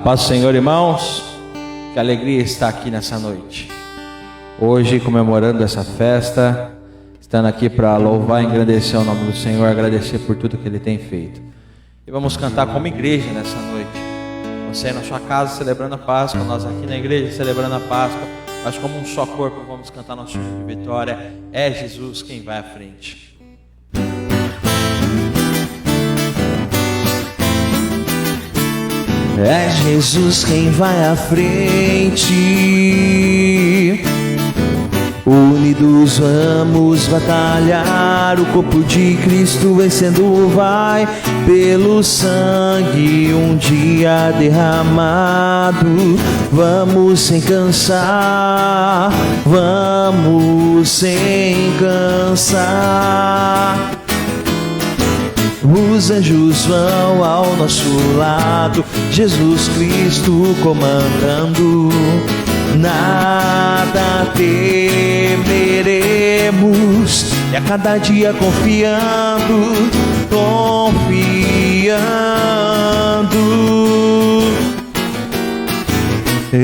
Paz do Senhor, irmãos. Que alegria estar aqui nessa noite. Hoje, comemorando essa festa, estando aqui para louvar e engrandecer o nome do Senhor, agradecer por tudo que Ele tem feito. E vamos cantar como igreja nessa noite. Você aí na sua casa celebrando a Páscoa, nós aqui na igreja celebrando a Páscoa, mas como um só corpo vamos cantar nosso hino de vitória. É Jesus quem vai à frente. É Jesus quem vai à frente. Unidos vamos batalhar, o corpo de Cristo vencendo vai, pelo sangue um dia derramado. Vamos sem cansar, vamos sem cansar. Os anjos vão ao nosso lado, Jesus Cristo comandando. Nada temeremos, e a cada dia confiando.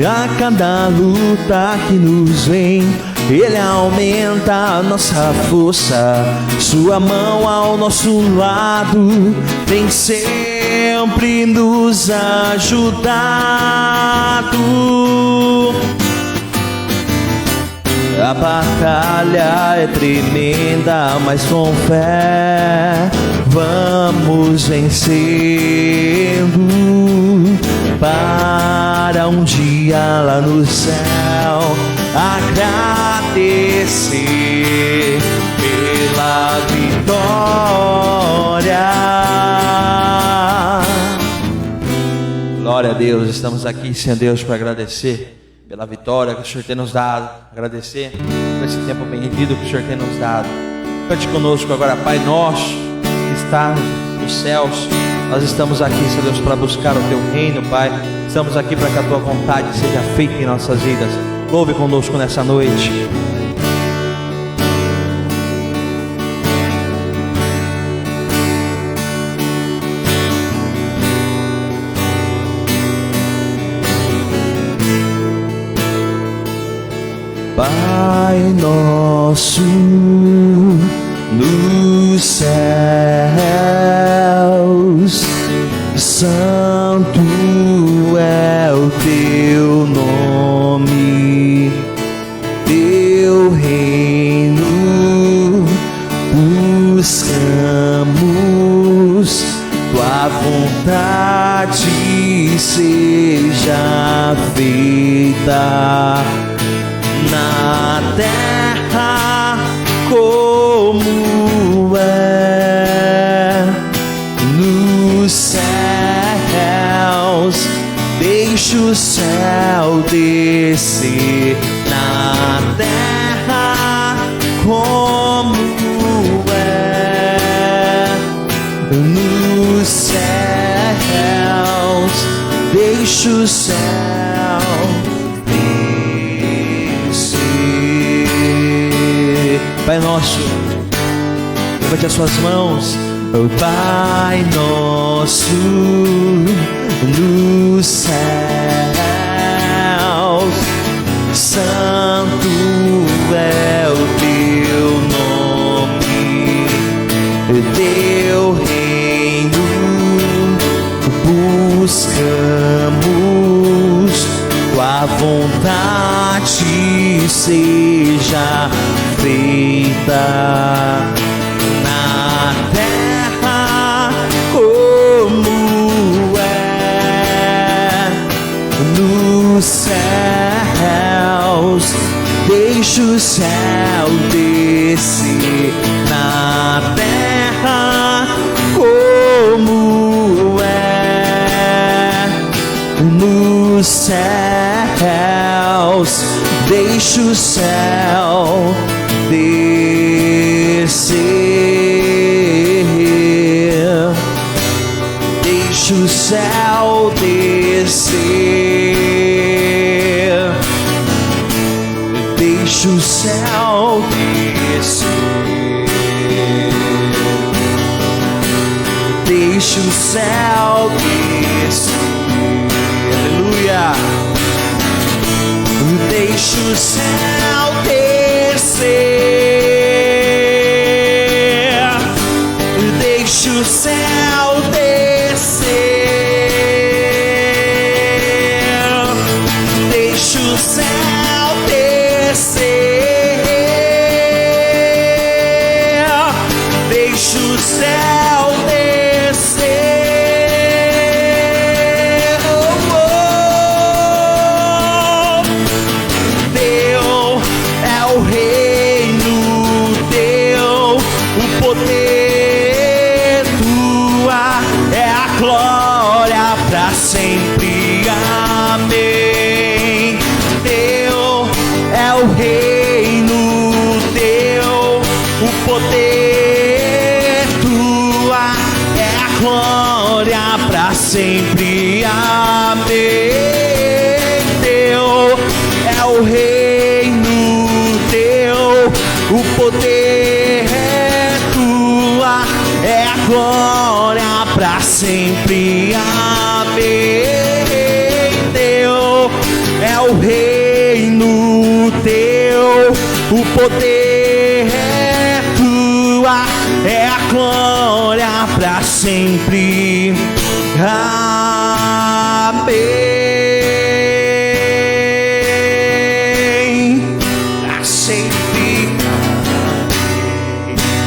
A cada luta que nos vem, Ele aumenta a nossa força. Sua mão ao nosso lado tem sempre nos ajudado. A batalha é tremenda, mas com fé vamos vencendo, para um dia lá no céu agradecer pela vitória. Glória a Deus, estamos aqui, Senhor Deus, para agradecer pela vitória que o Senhor tem nos dado, agradecer por esse tempo bendito que o Senhor tem nos dado. Cante conosco agora, Pai nosso que está nos céus. Nós estamos aqui, Senhor Deus, para buscar o Teu reino, Pai. Estamos aqui para que a Tua vontade seja feita em nossas vidas. Louve conosco nessa noite. Pai nosso nos céus, santo é o Teu nome, Teu reino buscamos, Tua vontade seja feita na terra como é nos céus. Deixa o céu descer na terra como é nos céus. Deixa o céu. Pai nosso, levante as suas mãos. Pai nosso nos céus, santo é o Teu nome, Teu reino buscamos, Tua vontade seja feita na terra como é nos céus. Deixa o céu descer na terra como é nos céus. Deixa o céu descer, deixa o céu descer, deixa o céu descer, deixa o céu descer. deixa o céu descer, deixa o céu descer, deixa o céu descer, deixa o céu descer. Sempre, amém. Teu é o reino, teu o poder, tua é a glória para sempre, amém. Teu é o reino, teu o poder, tua é a glória para sempre, amém. Teu é o reino, teu o poder, tua é a glória para sempre, amém. Para sempre,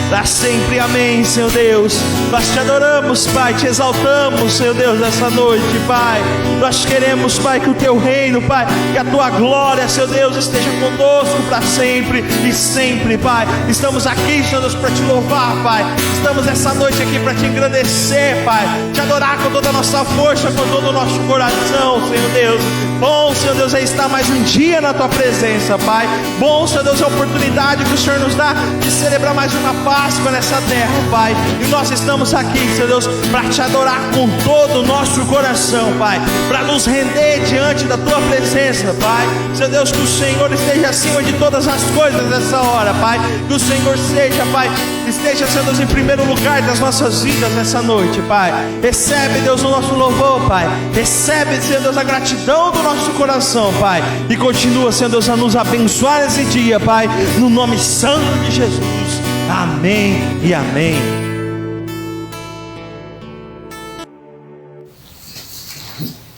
para sempre, amém, Senhor Deus. Nós te adoramos, Pai, te exaltamos, Senhor Deus, nessa noite, Pai. Nós queremos, Pai, que o teu reino, Pai, que a tua glória, Senhor Deus, esteja conosco para sempre e sempre, Pai. Estamos aqui, Senhor Deus, para te louvar, Pai. Estamos nessa noite aqui para te engrandecer, Pai, te adorar com toda a nossa força, com todo o nosso coração, Senhor Deus. Bom, Senhor Deus, é estar mais um dia na tua presença, Pai. Bom, Senhor Deus, é a oportunidade que o Senhor nos dá de celebrar mais uma Páscoa nessa terra, Pai. E nós estamos aqui, Senhor Deus, para te adorar com todo o nosso coração, Pai, para nos render diante da tua presença, Pai. Senhor Deus, que o Senhor esteja acima de todas as coisas nessa hora, Pai. Que o Senhor seja, Pai, esteja, Senhor Deus, em primeiro lugar das nossas vidas nessa noite, Pai. Recebe, Deus, o nosso louvor, Pai. Recebe, Senhor Deus, a gratidão do nosso coração, Pai. E continua, Senhor Deus, a nos abençoar nesse dia, Pai, no nome santo de Jesus. Amém e amém.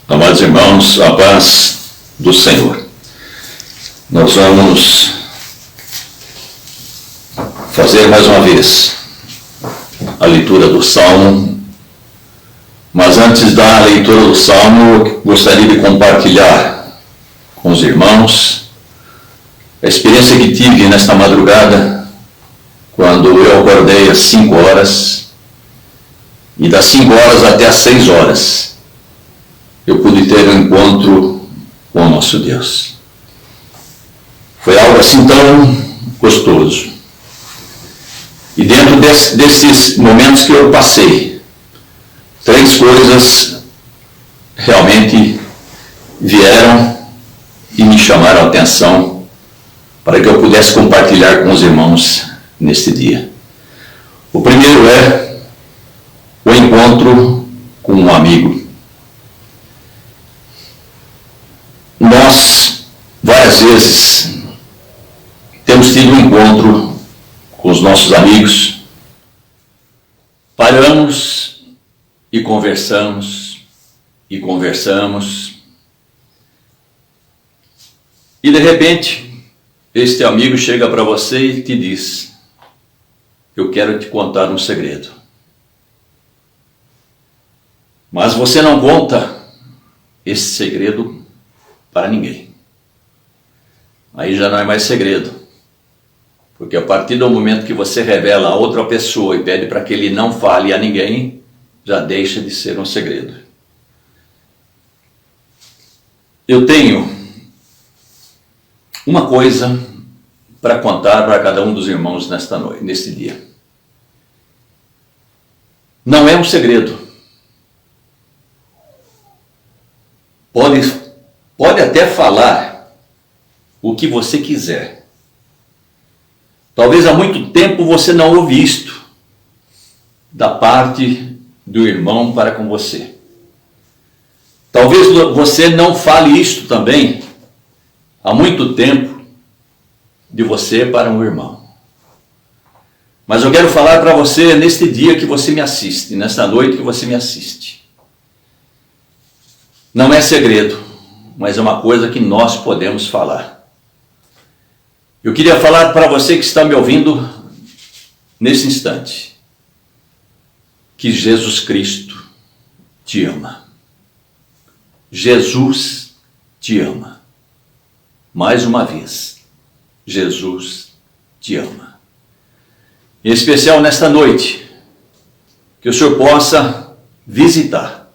Amados irmãos, a paz do Senhor. Nós vamos fazer mais uma vez a leitura do Salmo, mas antes da leitura do Salmo, eu gostaria de compartilhar com os irmãos a experiência que tive nesta madrugada, quando eu acordei às 5 horas, e das 5 horas até às 6 horas, eu pude ter um encontro com o nosso Deus. Foi algo assim tão gostoso. E dentro desses momentos que eu passei, 3 coisas realmente vieram e me chamaram a atenção para que eu pudesse compartilhar com os irmãos neste dia. O primeiro é o encontro com um amigo. Nós, várias vezes, temos tido um encontro com os nossos amigos, paramos e conversamos, e de repente, este amigo chega para você e te diz: eu quero te contar um segredo. Mas você não conta esse segredo para ninguém. Aí já não é mais segredo. Porque a partir do momento que você revela a outra pessoa e pede para que ele não fale a ninguém, já deixa de ser um segredo. Eu tenho uma coisa para contar para cada um dos irmãos nesta noite, neste dia. Não é um segredo. Pode até falar o que você quiser. Talvez há muito tempo você não ouve isto da parte do irmão para com você. Talvez você não fale isto também há muito tempo de você para um irmão. Mas eu quero falar para você neste dia que você me assiste, nesta noite que você me assiste. Não é segredo, mas é uma coisa que nós podemos falar. Eu queria falar para você que está me ouvindo nesse instante, que Jesus Cristo te ama. Jesus te ama. Mais uma vez, Jesus te ama. Em especial nesta noite, que o Senhor possa visitar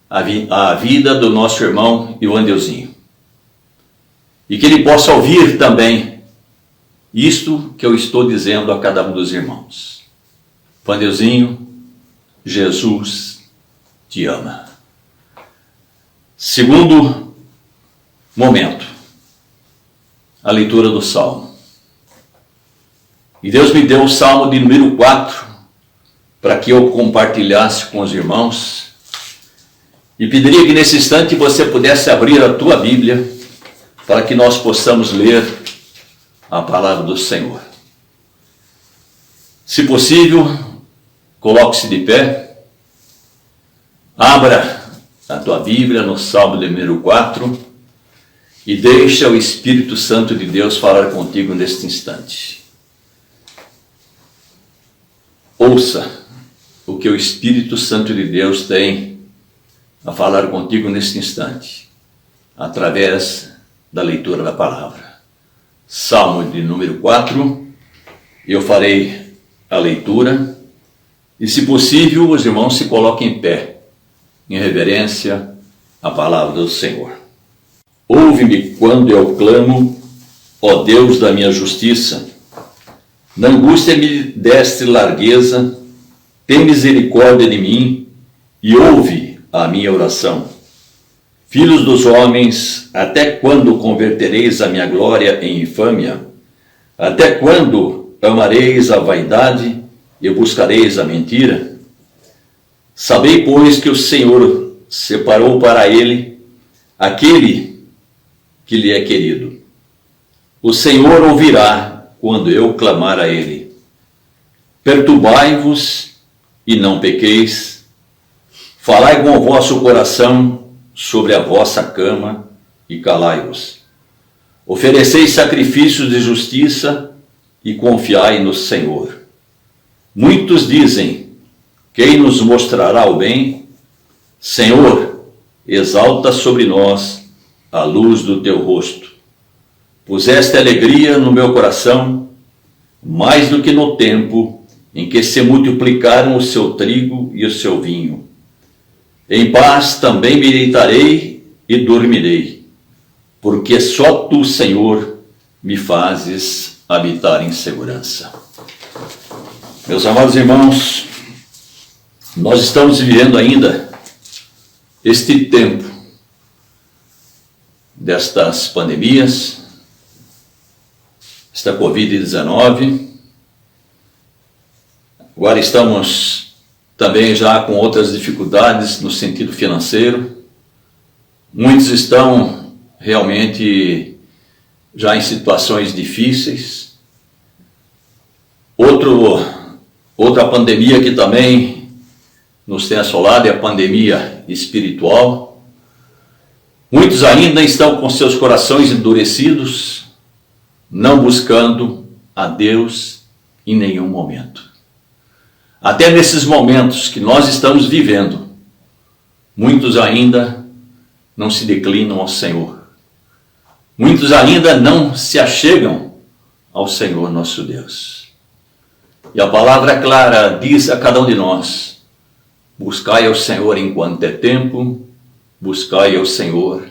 a vida do nosso irmão Ivandeuzinho. E que ele possa ouvir também isto que eu estou dizendo a cada um dos irmãos. Ivandeuzinho, Jesus te ama. Segundo momento, a leitura do Salmo. E Deus me deu o Salmo de número 4 para que eu compartilhasse com os irmãos. E pediria que nesse instante você pudesse abrir a tua Bíblia para que nós possamos ler a palavra do Senhor. Se possível, coloque-se de pé, abra a tua Bíblia no Salmo de número 4 e deixa o Espírito Santo de Deus falar contigo neste instante. Ouça o que o Espírito Santo de Deus tem a falar contigo neste instante, através da leitura da palavra. Salmo de número 4, eu farei a leitura, e se possível, os irmãos se coloquem em pé, em reverência à palavra do Senhor. Ouve-me quando eu clamo, ó Deus da minha justiça. Na angústia me deste largueza, tem misericórdia de mim e ouve a minha oração. Filhos dos homens, até quando convertereis a minha glória em infâmia? Até quando amareis a vaidade e buscareis a mentira? Sabei, pois, que o Senhor separou para ele aquele que lhe é querido. O Senhor ouvirá quando eu clamar a ele. Perturbai-vos e não pequeis. Falai com o vosso coração sobre a vossa cama e calai-vos. Ofereceis sacrifícios de justiça e confiai no Senhor. Muitos dizem: quem nos mostrará o bem? Senhor, exalta sobre nós a luz do teu rosto. Puseste alegria no meu coração, mais do que no tempo em que se multiplicaram o seu trigo e o seu vinho. Em paz também me deitarei e dormirei, porque só tu, Senhor, me fazes habitar em segurança. Meus amados irmãos, nós estamos vivendo ainda este tempo destas pandemias, esta Covid-19. Agora estamos também já com outras dificuldades no sentido financeiro. Muitos estão realmente já em situações difíceis. Outra pandemia que também nos tem assolado é a pandemia espiritual. Muitos ainda estão com seus corações endurecidos, não buscando a Deus em nenhum momento. Até nesses momentos que nós estamos vivendo, muitos ainda não se declinam ao Senhor. Muitos ainda não se achegam ao Senhor nosso Deus. E a palavra clara diz a cada um de nós: buscai ao Senhor enquanto é tempo, buscai ao Senhor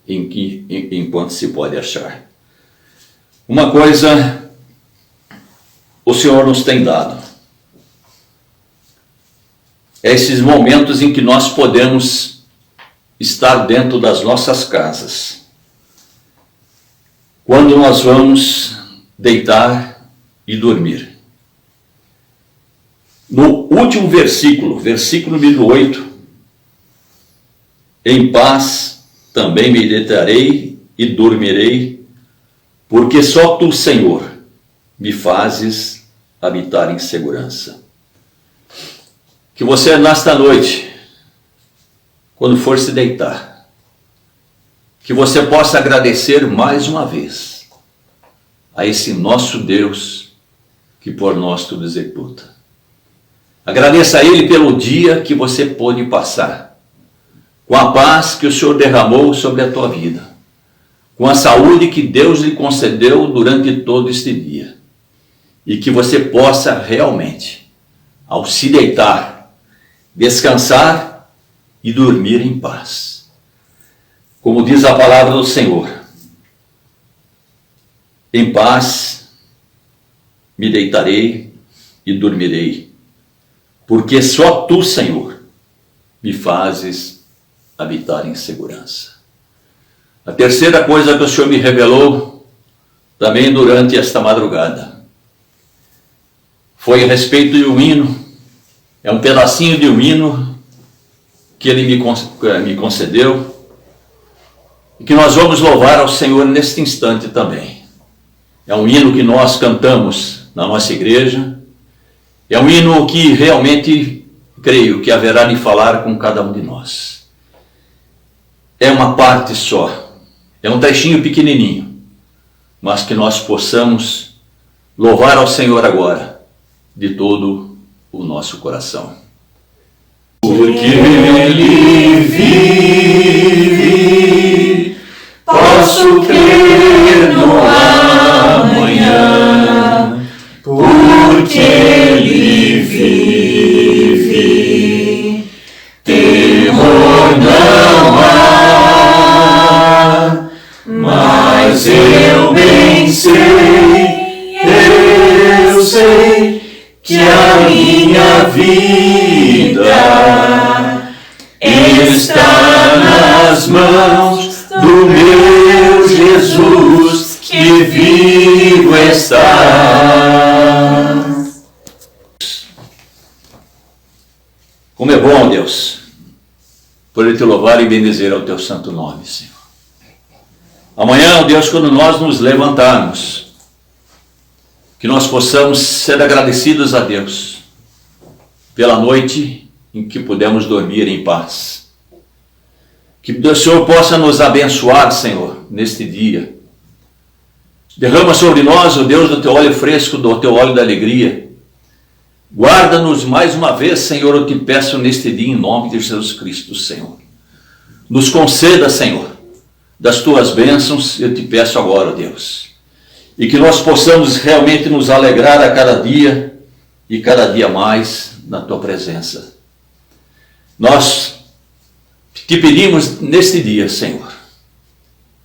enquanto se pode achar. Uma coisa o Senhor nos tem dado: esses momentos em que nós podemos estar dentro das nossas casas. Quando nós vamos deitar e dormir. No último versículo número 8, em paz também me deitarei e dormirei, porque só tu, Senhor, me fazes habitar em segurança. Que você, nesta noite, quando for se deitar, que você possa agradecer mais uma vez a esse nosso Deus que por nós tudo executa. Agradeça a Ele pelo dia que você pôde passar, com a paz que o Senhor derramou sobre a tua vida, com a saúde que Deus lhe concedeu durante todo este dia, e que você possa realmente, ao se deitar, descansar e dormir em paz. Como diz a palavra do Senhor, em paz me deitarei e dormirei, porque só tu, Senhor, me fazes habitar em segurança. A terceira coisa que o Senhor me revelou também durante esta madrugada foi a respeito de um hino. É um pedacinho de um hino que Ele me concedeu e que nós vamos louvar ao Senhor neste instante também. É um hino que nós cantamos na nossa igreja. É um hino que realmente creio que haverá de falar com cada um de nós. É uma parte só. É um trechinho pequenininho, mas que nós possamos louvar ao Senhor agora, de todo o nosso coração. Porque Ele vive, posso crer no amanhã, porque Ele vive, temor não há, mas eu bem sei, eu sei que a minha vida está nas mãos do meu Jesus, que vivo está. Como é bom, Deus, poder te louvar e bendizer ao teu santo nome, Senhor. Amanhã, Deus, quando nós nos levantarmos, que nós possamos ser agradecidos a Deus pela noite em que pudemos dormir em paz. Que o Senhor possa nos abençoar, Senhor, neste dia. Derrama sobre nós, ó Deus, do teu óleo fresco, do teu óleo da alegria. Guarda-nos mais uma vez, Senhor, eu te peço neste dia, em nome de Jesus Cristo, Senhor. Nos conceda, Senhor, das tuas bênçãos, eu te peço agora, ó Deus. E que nós possamos realmente nos alegrar a cada dia e cada dia mais na tua presença. Nós te pedimos neste dia, Senhor,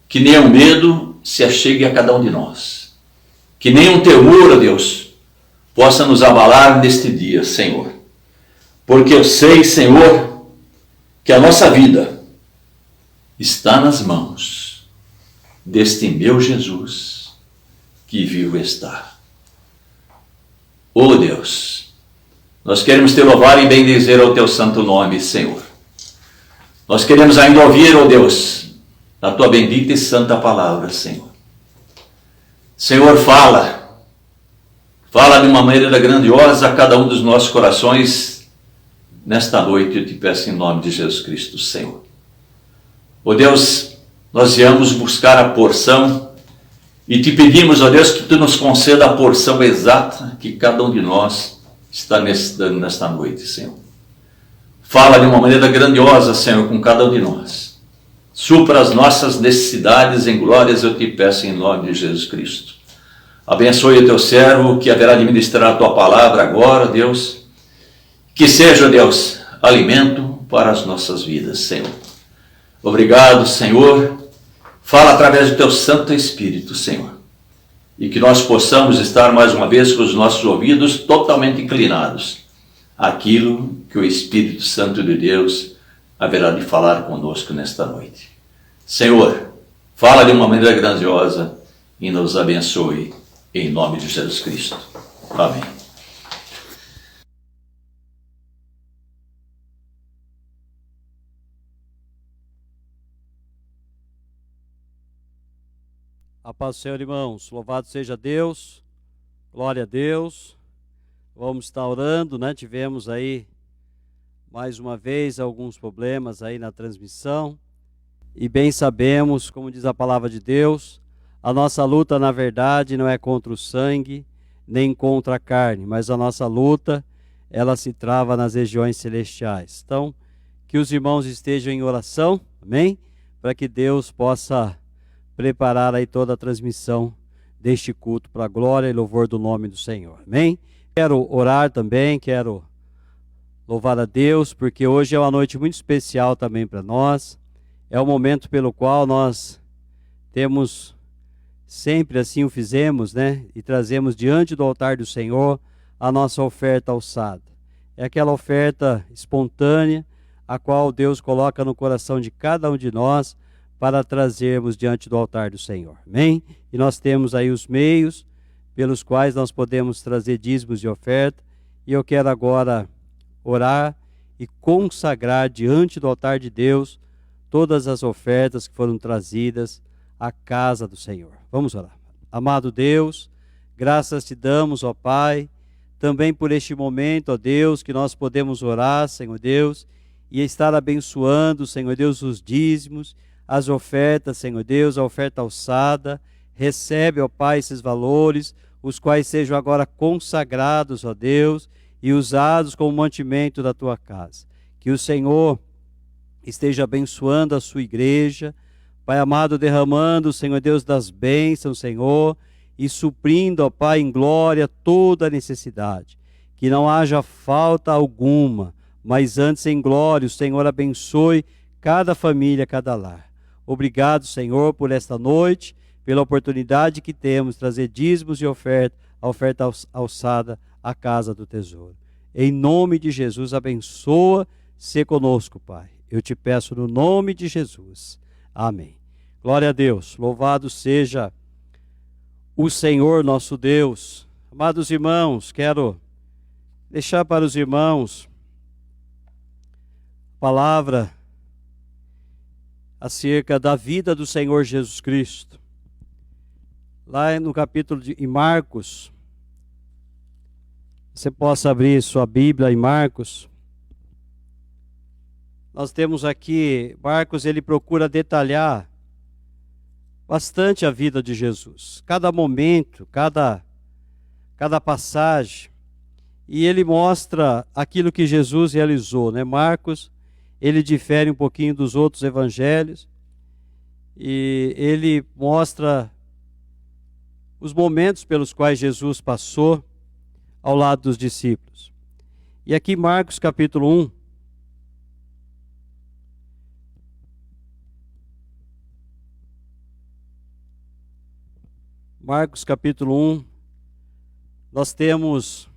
que nenhum medo se achegue a cada um de nós. Que nenhum temor, ó Deus, possa nos abalar neste dia, Senhor. Porque eu sei, Senhor, que a nossa vida está nas mãos deste meu Jesus, que vivo está. Oh Deus, nós queremos te louvar e bendizer ao teu santo nome, Senhor. Nós queremos ainda ouvir, oh Deus, a tua bendita e santa palavra, Senhor. Senhor, fala de uma maneira grandiosa a cada um dos nossos corações nesta noite, eu te peço em nome de Jesus Cristo, Senhor. Oh Deus, nós viemos buscar a porção e te pedimos, ó Deus, que tu nos conceda a porção exata que cada um de nós está dando nesta noite, Senhor. Fala de uma maneira grandiosa, Senhor, com cada um de nós. Supra as nossas necessidades em glórias, eu te peço em nome de Jesus Cristo. Abençoe o teu servo que haverá de ministrar a tua palavra agora, Deus. Que seja, Deus, alimento para as nossas vidas, Senhor. Obrigado, Senhor. Fala através do teu Santo Espírito, Senhor. E que nós possamos estar mais uma vez com os nossos ouvidos totalmente inclinados àquilo que o Espírito Santo de Deus haverá de falar conosco nesta noite. Senhor, fala de uma maneira grandiosa e nos abençoe em nome de Jesus Cristo. Amém. A paz do Senhor, irmãos. Louvado seja Deus. Glória a Deus. Vamos estar orando, né? Tivemos aí, mais uma vez, alguns problemas aí na transmissão. E bem sabemos, como diz a palavra de Deus, a nossa luta, na verdade, não é contra o sangue, nem contra a carne, mas a nossa luta, ela se trava nas regiões celestiais. Então, que os irmãos estejam em oração, amém? Para que Deus possa preparar aí toda a transmissão deste culto para a glória e louvor do nome do Senhor, amém? Quero orar também, quero louvar a Deus, porque hoje é uma noite muito especial também para nós, é o momento pelo qual nós temos, sempre assim o fizemos, né? E trazemos diante do altar do Senhor a nossa oferta alçada. É aquela oferta espontânea, a qual Deus coloca no coração de cada um de nós, para trazermos diante do altar do Senhor, amém? E nós temos aí os meios pelos quais nós podemos trazer dízimos de oferta, e eu quero agora orar e consagrar diante do altar de Deus todas as ofertas que foram trazidas à casa do Senhor. Vamos orar. Amado Deus, graças te damos, ó Pai, também por este momento, ó Deus, que nós podemos orar, Senhor Deus, e estar abençoando, Senhor Deus, os dízimos, as ofertas, Senhor Deus, a oferta alçada. Recebe, ó Pai, esses valores, os quais sejam agora consagrados, ó Deus, e usados como mantimento da tua casa. Que o Senhor esteja abençoando a sua igreja, Pai amado, derramando, Senhor Deus, das bênçãos, Senhor, e suprindo, ó Pai, em glória toda a necessidade. Que não haja falta alguma, mas antes em glória o Senhor abençoe cada família, cada lar. Obrigado, Senhor, por esta noite, pela oportunidade que temos de trazer dízimos e oferta, a oferta alçada à casa do tesouro. Em nome de Jesus, abençoa-se conosco, Pai. Eu te peço no nome de Jesus. Amém. Glória a Deus. Louvado seja o Senhor nosso Deus. Amados irmãos, quero deixar para os irmãos a palavra acerca da vida do Senhor Jesus Cristo. Lá no capítulo em Marcos, você possa abrir sua Bíblia em Marcos. Nós temos aqui, Marcos, ele procura detalhar bastante a vida de Jesus. Cada momento, cada passagem. E ele mostra aquilo que Jesus realizou, né? Marcos, ele difere um pouquinho dos outros evangelhos e ele mostra os momentos pelos quais Jesus passou ao lado dos discípulos. E aqui Marcos capítulo 1, Marcos capítulo 1, nós temos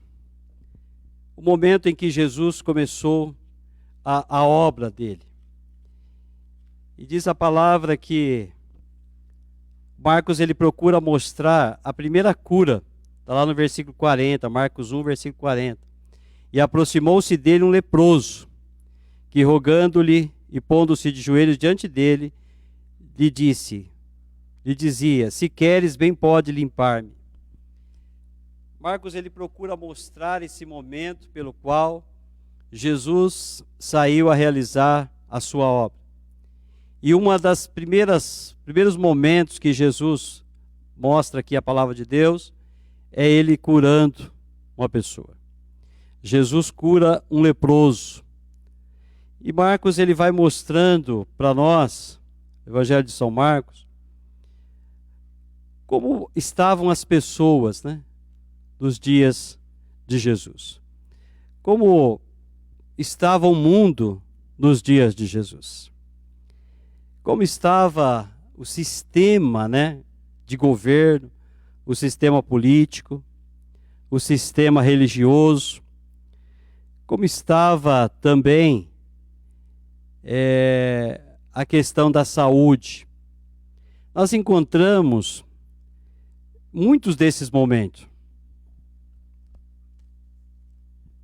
o momento em que Jesus começou a obra dele. E diz a palavra que Marcos ele procura mostrar a primeira cura. Está lá no versículo 40, Marcos 1, versículo 40. E aproximou-se dele um leproso, que rogando-lhe e pondo-se de joelhos diante dele, lhe dizia, se queres, bem pode limpar-me. Marcos ele procura mostrar esse momento pelo qual Jesus saiu a realizar a sua obra. E uma das primeiros momentos que Jesus mostra aqui a palavra de Deus é ele curando uma pessoa. Jesus cura um leproso. E Marcos ele vai mostrando para nós, Evangelho de São Marcos, como estavam as pessoas, né, dos dias de Jesus. Como estava o mundo nos dias de Jesus. Como estava o sistema, né, de governo, o sistema político, o sistema religioso. Como estava também a questão da saúde. Nós encontramos muitos desses momentos.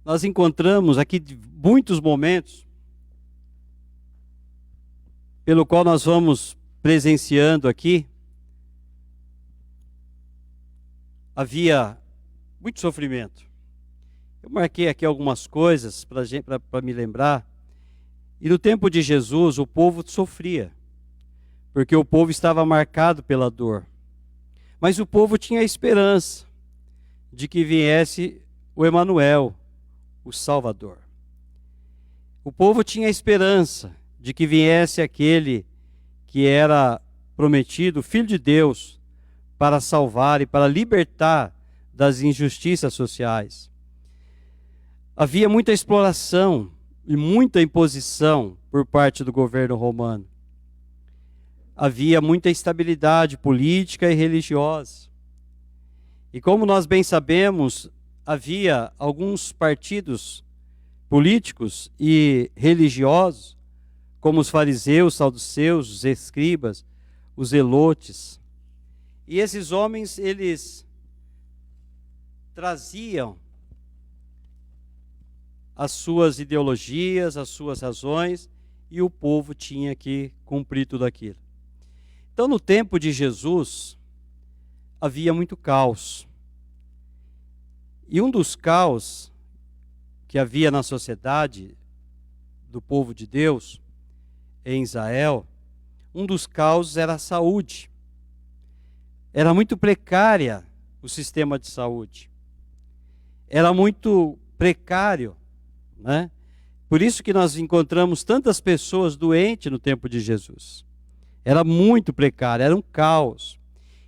Nós encontramos aqui muitos momentos pelo qual nós vamos presenciando aqui havia muito sofrimento. Eu marquei aqui algumas coisas para me lembrar. E no tempo de Jesus, o povo sofria, porque o povo estava marcado pela dor. Mas o povo tinha a esperança de que viesse o Emanuel, o Salvador. O povo tinha a esperança de que viesse aquele que era prometido, Filho de Deus, para salvar e para libertar das injustiças sociais. Havia muita exploração e muita imposição por parte do governo romano. Havia muita instabilidade política e religiosa. E como nós bem sabemos, havia alguns partidos políticos e religiosos, como os fariseus, saduceus, os escribas, os zelotes. E esses homens, eles traziam as suas ideologias, as suas razões, e o povo tinha que cumprir tudo aquilo. Então, no tempo de Jesus, havia muito caos. E um dos caos que havia na sociedade do povo de Deus, em Israel, um dos caos era a saúde. Era muito precária o sistema de saúde. Era muito precário, né? Por isso que nós encontramos tantas pessoas doentes no tempo de Jesus. Era muito precário, era um caos.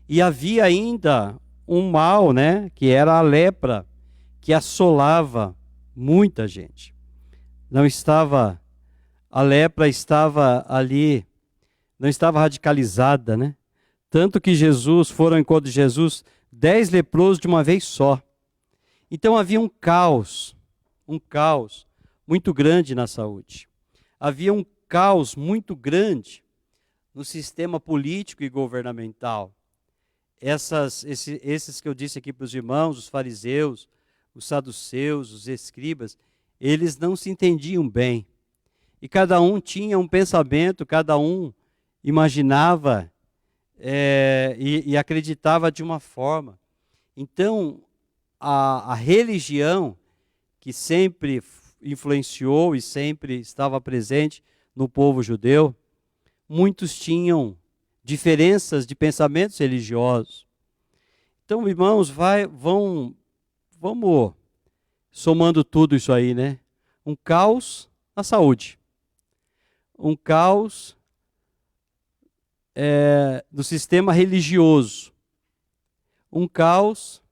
E havia ainda um mal, né, que era a lepra, que assolava muita gente. A lepra estava ali, não estava radicalizada, né? Tanto que foram ao encontro de Jesus 10 leprosos de uma vez só. Então havia um caos muito grande na saúde. Havia um caos muito grande no sistema político e governamental. Esses que eu disse aqui para os irmãos, os fariseus, os saduceus, os escribas, eles não se entendiam bem. E cada um tinha um pensamento, cada um imaginava e acreditava de uma forma. Então, a religião, que sempre influenciou e sempre estava presente no povo judeu, muitos tinham diferenças de pensamentos religiosos. Então, irmãos, vamos somando tudo isso aí, né? Um caos na saúde. Um caos no sistema religioso. Um caos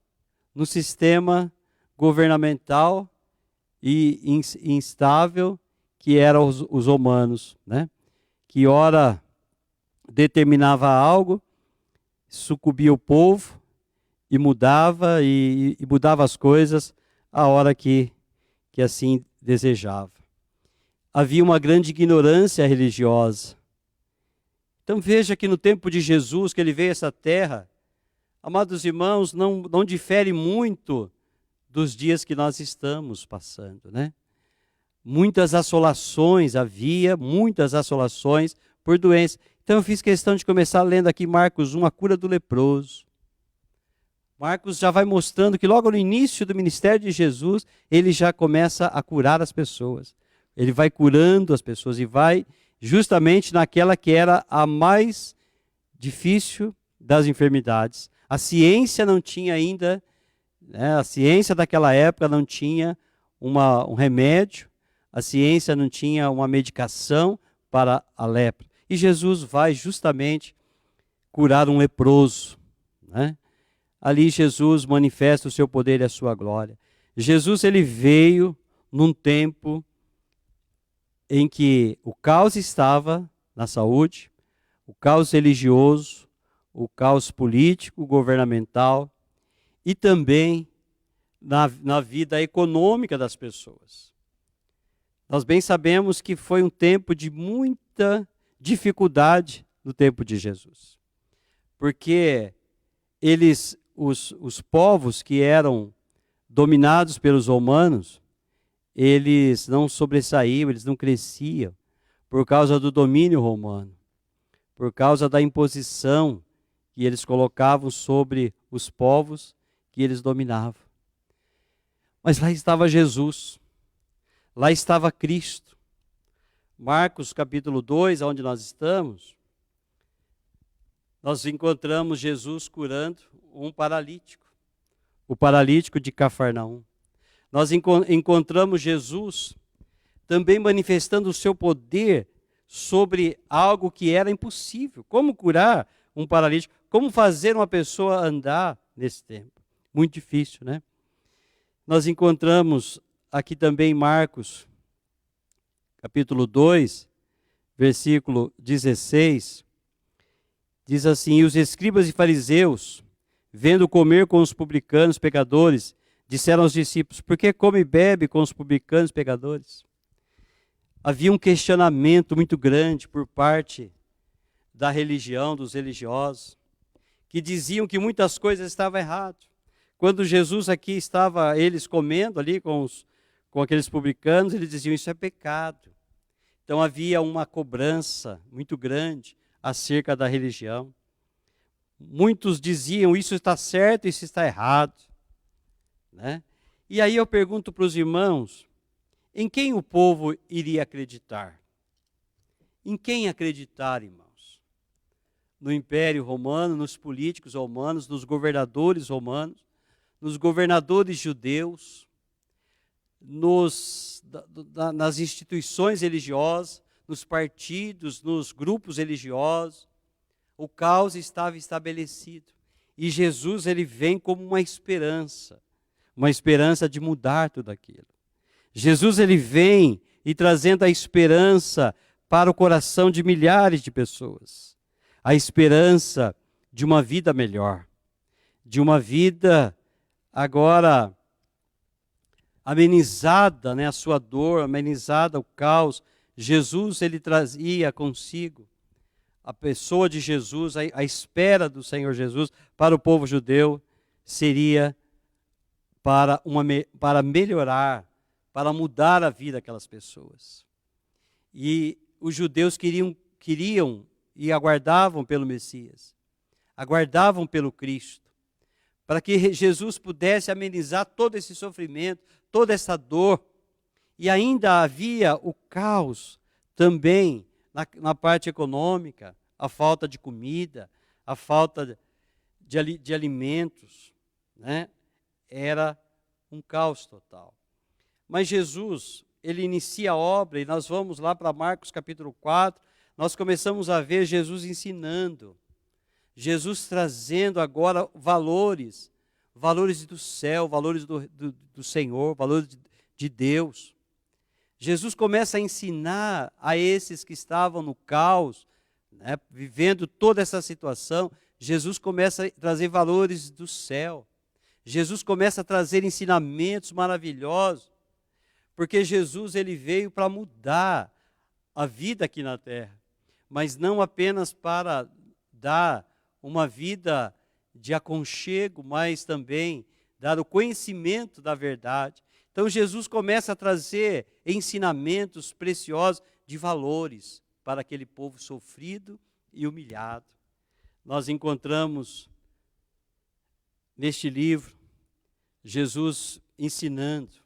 no sistema governamental e instável que eram os romanos, né? Que ora determinava algo, sucumbia o povo e mudava as coisas a hora que assim desejava. Havia uma grande ignorância religiosa. Então veja que no tempo de Jesus, que ele veio a essa terra, amados irmãos, não difere muito dos dias que nós estamos passando, né? Muitas assolações por doença. Então eu fiz questão de começar lendo aqui Marcos 1, a cura do leproso. Marcos já vai mostrando que logo no início do ministério de Jesus, ele já começa a curar as pessoas. Ele vai curando as pessoas e vai justamente naquela que era a mais difícil das enfermidades. A ciência não tinha ainda, né, a ciência daquela época não tinha um remédio, a ciência não tinha uma medicação para a lepra. E Jesus vai justamente curar um leproso, né? Ali Jesus manifesta o seu poder e a sua glória. Jesus, ele veio num tempo em que o caos estava na saúde, o caos religioso, o caos político, governamental e também na vida econômica das pessoas. Nós bem sabemos que foi um tempo de muita dificuldade no tempo de Jesus, porque os povos que eram dominados pelos romanos, eles não sobressaíam, eles não cresciam por causa do domínio romano, por causa da imposição que eles colocavam sobre os povos que eles dominavam. Mas lá estava Jesus, lá estava Cristo. Marcos capítulo 2, onde nós estamos, nós encontramos Jesus curando um paralítico, o paralítico de Cafarnaum. Nós encontramos Jesus também manifestando o seu poder sobre algo que era impossível. Como curar um paralítico? Como fazer uma pessoa andar nesse tempo? Muito difícil, né? Nós encontramos aqui também Marcos, capítulo 2, versículo 16, diz assim: E os escribas e fariseus, vendo comer com os publicanos, pecadores, disseram aos discípulos: Por que come e bebe com os publicanos, pecadores? Havia um questionamento muito grande por parte da religião, dos religiosos, que diziam que muitas coisas estavam erradas. Quando Jesus aqui estava, eles comendo ali com aqueles publicanos, eles diziam: isso é pecado. Então havia uma cobrança muito grande acerca da religião. Muitos diziam: isso está certo, isso está errado, né? E aí eu pergunto para os irmãos, em quem o povo iria acreditar? Em quem acreditar, irmãos? No Império Romano, nos políticos romanos, nos governadores romanos, nos governadores judeus, nas instituições religiosas, nos partidos, nos grupos religiosos? O caos estava estabelecido. E Jesus, ele vem como uma esperança de mudar tudo aquilo. Jesus, ele vem e trazendo a esperança para o coração de milhares de pessoas. A esperança de uma vida melhor, de uma vida agora amenizada, né, a sua dor, amenizada o caos. Jesus, ele trazia consigo a pessoa de Jesus, a espera do Senhor Jesus para o povo judeu seria para melhorar, para mudar a vida daquelas pessoas. E os judeus queriam e aguardavam pelo Messias, aguardavam pelo Cristo, para que Jesus pudesse amenizar todo esse sofrimento, toda essa dor. E ainda havia o caos também na parte econômica, a falta de comida, a falta de alimentos, né? Era um caos total. Mas Jesus, ele inicia a obra, e nós vamos lá para Marcos capítulo 4, nós começamos a ver Jesus ensinando, Jesus trazendo agora valores do céu, valores do Senhor, valores de Deus. Jesus começa a ensinar a esses que estavam no caos, né, vivendo toda essa situação. Jesus começa a trazer valores do céu. Jesus começa a trazer ensinamentos maravilhosos, porque Jesus, ele veio para mudar a vida aqui na terra, mas não apenas para dar uma vida de aconchego, mas também dar o conhecimento da verdade. Então Jesus começa a trazer ensinamentos preciosos de valores para aquele povo sofrido e humilhado. Nós encontramos neste livro Jesus ensinando.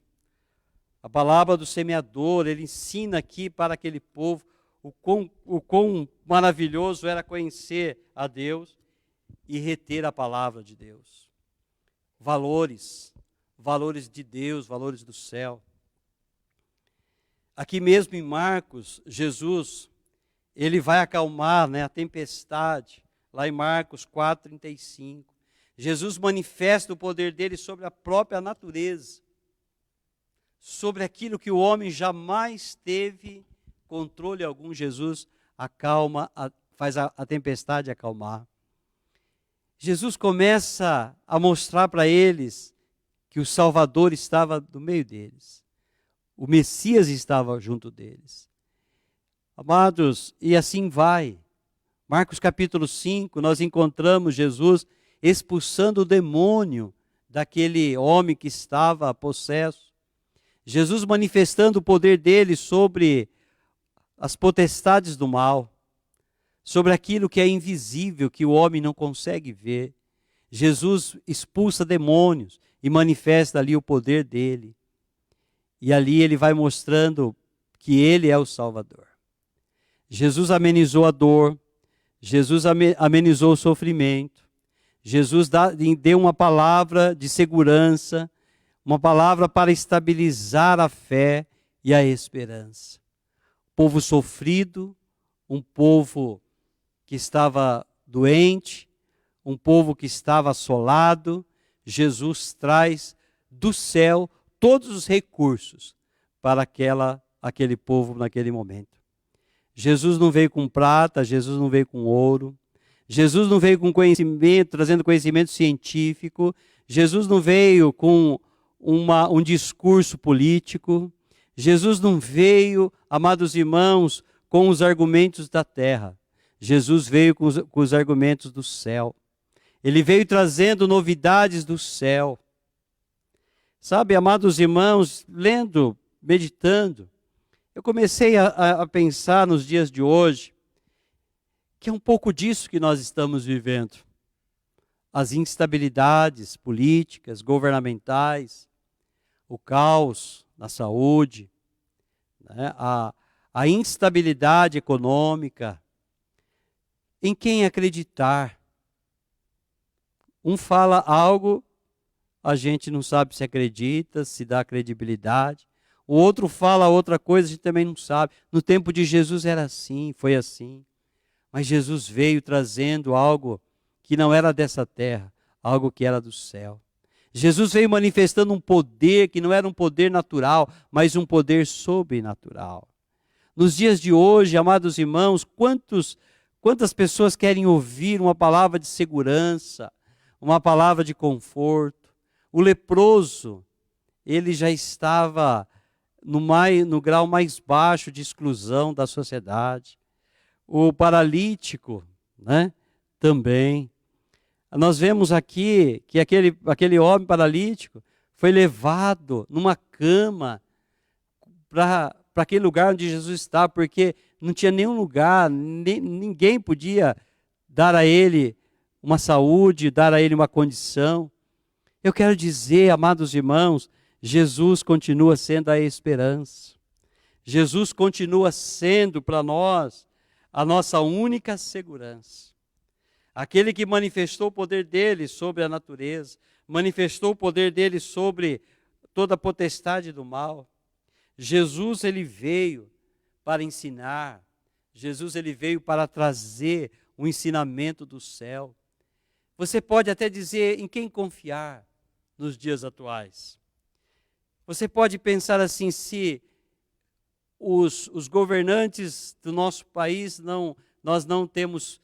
A palavra do semeador, ele ensina aqui para aquele povo o quão maravilhoso era conhecer a Deus e reter a palavra de Deus. Valores de Deus, valores do céu. Aqui mesmo em Marcos, Jesus, ele vai acalmar, né, a tempestade, lá em Marcos 4:35. Jesus manifesta o poder dele sobre a própria natureza, sobre aquilo que o homem jamais teve controle algum. Jesus acalma, faz a tempestade acalmar. Jesus começa a mostrar para eles que o Salvador estava no meio deles. O Messias estava junto deles. Amados, e assim vai. Marcos capítulo 5, nós encontramos Jesus expulsando o demônio daquele homem que estava possesso. Jesus manifestando o poder dele sobre as potestades do mal, sobre aquilo que é invisível, que o homem não consegue ver. Jesus expulsa demônios e manifesta ali o poder dele. E ali ele vai mostrando que ele é o Salvador. Jesus amenizou a dor, Jesus amenizou o sofrimento, Jesus deu uma palavra de segurança, uma palavra para estabilizar a fé e a esperança. Povo sofrido, um povo que estava doente, um povo que estava assolado, Jesus traz do céu todos os recursos para aquele povo naquele momento. Jesus não veio com prata, Jesus não veio com ouro, Jesus não veio com conhecimento, trazendo conhecimento científico, Jesus não veio com um discurso político, Jesus não veio, amados irmãos, com os argumentos da terra. Jesus veio com os argumentos do céu. Ele veio trazendo novidades do céu. Sabe, amados irmãos, lendo, meditando, eu comecei a pensar nos dias de hoje, que é um pouco disso que nós estamos vivendo. As instabilidades políticas, governamentais, o caos na saúde, né? A instabilidade econômica. Em quem acreditar? Um fala algo, a gente não sabe se acredita, se dá credibilidade. O outro fala outra coisa, a gente também não sabe. No tempo de Jesus era assim, foi assim. Mas Jesus veio trazendo algo que não era dessa terra, algo que era do céu. Jesus veio manifestando um poder que não era um poder natural, mas um poder sobrenatural. Nos dias de hoje, amados irmãos, quantas pessoas querem ouvir uma palavra de segurança, uma palavra de conforto? O leproso, ele já estava no grau mais baixo de exclusão da sociedade. O paralítico, né, também. Nós vemos aqui que aquele homem paralítico foi levado numa cama para aquele lugar onde Jesus estava, porque não tinha nenhum lugar, ninguém podia dar a ele uma saúde, dar a ele uma condição. Eu quero dizer, amados irmãos, Jesus continua sendo a esperança. Jesus continua sendo para nós a nossa única segurança. Aquele que manifestou o poder dele sobre a natureza, manifestou o poder dele sobre toda a potestade do mal. Jesus, ele veio para ensinar. Jesus, ele veio para trazer o ensinamento do céu. Você pode até dizer em quem confiar nos dias atuais. Você pode pensar assim, se os governantes do nosso país, nós não temos